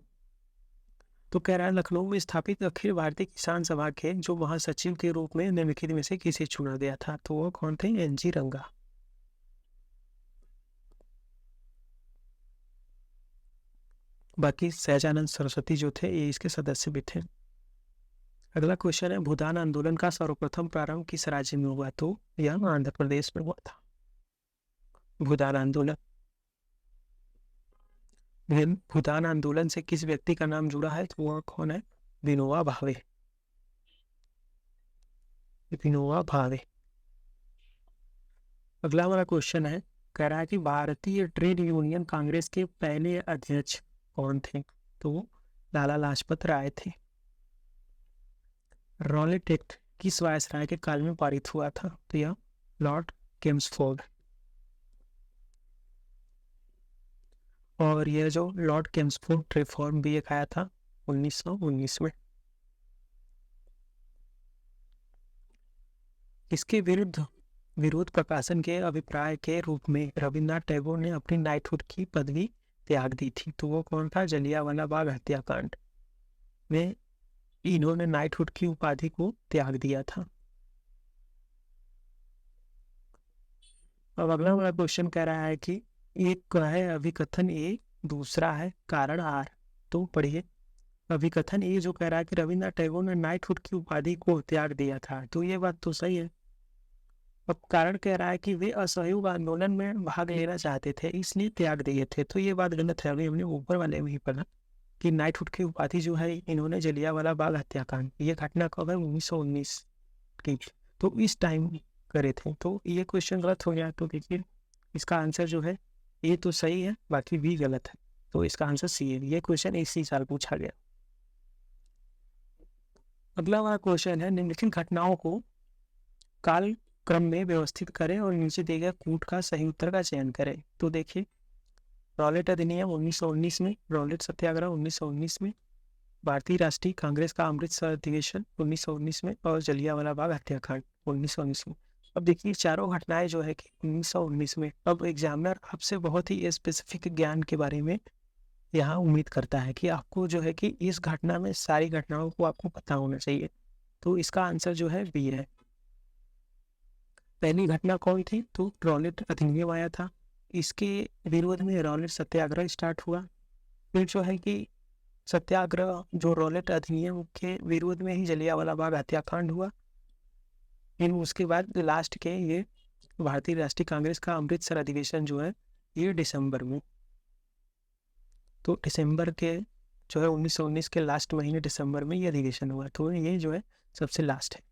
तो कह रहा है लखनऊ में स्थापित अखिल भारतीय किसान सभा के जो महासचिव के रूप में निम्नलिखित में से किसे चुना गया था? तो वो कौन थे? एनजी रंगा। बाकी सहजानंद सरस्वती जो थे ये इसके सदस्य भी थे। अगला क्वेश्चन है, भूदान आंदोलन का सर्वप्रथम प्रारंभ किस राज्य में हुआ? तो यह आंध्र प्रदेश में हुआ था भूदान आंदोलन। भूदान आंदोलन से किस व्यक्ति का नाम जुड़ा है? तो वह कौन है? विनोबा भावे। विनोबा भावे। अगला हमारा क्वेश्चन है, कह रहा है कि भारतीय ट्रेड यूनियन कांग्रेस के पहले अध्यक्ष कौन थे? तो वो लाला लाजपत राय थे। रॉलेट एक्ट किस वायसराय के काल में पारित हुआ था? तो यह लॉर्ड केम्सफोर्ड। और यह जो लॉर्ड केम्सफोर्ड रिफॉर्म भी एक आया था 1919 में। इसके विरोध प्रकाशन के अभिप्राय के रूप में रविन्द्रनाथ टैगोर ने अपनी नाइटहुड की पदवी त्याग दी थी। तो वो कौन था? जलियांवाला बाग हत्याकांड में इन्होंने नाइटहुड की उपाधि को त्याग दिया था। अब अगला वाला क्वेश्चन कह रहा है कि एक है अभिकथन ए, दूसरा है कारण आर। तो पढ़िए, अभिकथन ए जो कह रहा है कि रविन्द्रनाथ टैगोर ने नाइटहुड की उपाधि को त्याग दिया था, तो ये बात तो सही है। अब कारण कह रहा है कि वे असहयोग आंदोलन में भाग लेना चाहते थे इसलिए त्याग दिए थे, तो ये बात गलत है। अभी हमने ऊपर वाले में ही पढ़ा कि नाइटहुड की उपाधि जो है इन्होंने जलियांवाला बाग हत्याकांड, ये घटना कब है? 1919 की, तो इस टाइम करे थे। तो ये क्वेश्चन गलत हो गया। तो देखिए इसका आंसर जो है ए तो सही है, बाकी बी गलत है। तो इसका आंसर सी है। ये क्वेश्चन इसी साल पूछा गया। अगला हमारा क्वेश्चन है, निम्नलिखित घटनाओं को काल क्रम में व्यवस्थित करें और नीचे दिए गए कूट का सही उत्तर का चयन करें। तो देखिए, रॉलेट अधिनियम 1919 में, रॉलेट सत्याग्रह 1919 में, भारतीय राष्ट्रीय कांग्रेस का अमृतसर अधिवेशन 1919 में और जलियांवाला बाग हत्याकांड 1919 में। अब देखिए, चारों घटनाएं जो है कि 1919 में। अब एग्जामिनर आपसे बहुत ही स्पेसिफिक ज्ञान के बारे में यहाँ उम्मीद करता है कि आपको जो है कि इस घटना में सारी घटनाओं को आपको पता होना चाहिए। तो इसका आंसर जो है बी है। पहली घटना कौन थी? तो रॉलेट अधिनियम आया था, इसके विरोध में रॉलेट सत्याग्रह स्टार्ट हुआ। फिर जो है कि सत्याग्रह जो रॉलेट अधिनियम के विरोध में ही जलियांवाला बाग हत्याकांड हुआ। फिर उसके बाद लास्ट के ये भारतीय राष्ट्रीय कांग्रेस का अमृतसर अधिवेशन जो है ये दिसंबर में। तो दिसंबर के जो है 1919 के लास्ट महीने दिसंबर में ये अधिवेशन हुआ। तो ये जो है सबसे लास्ट है।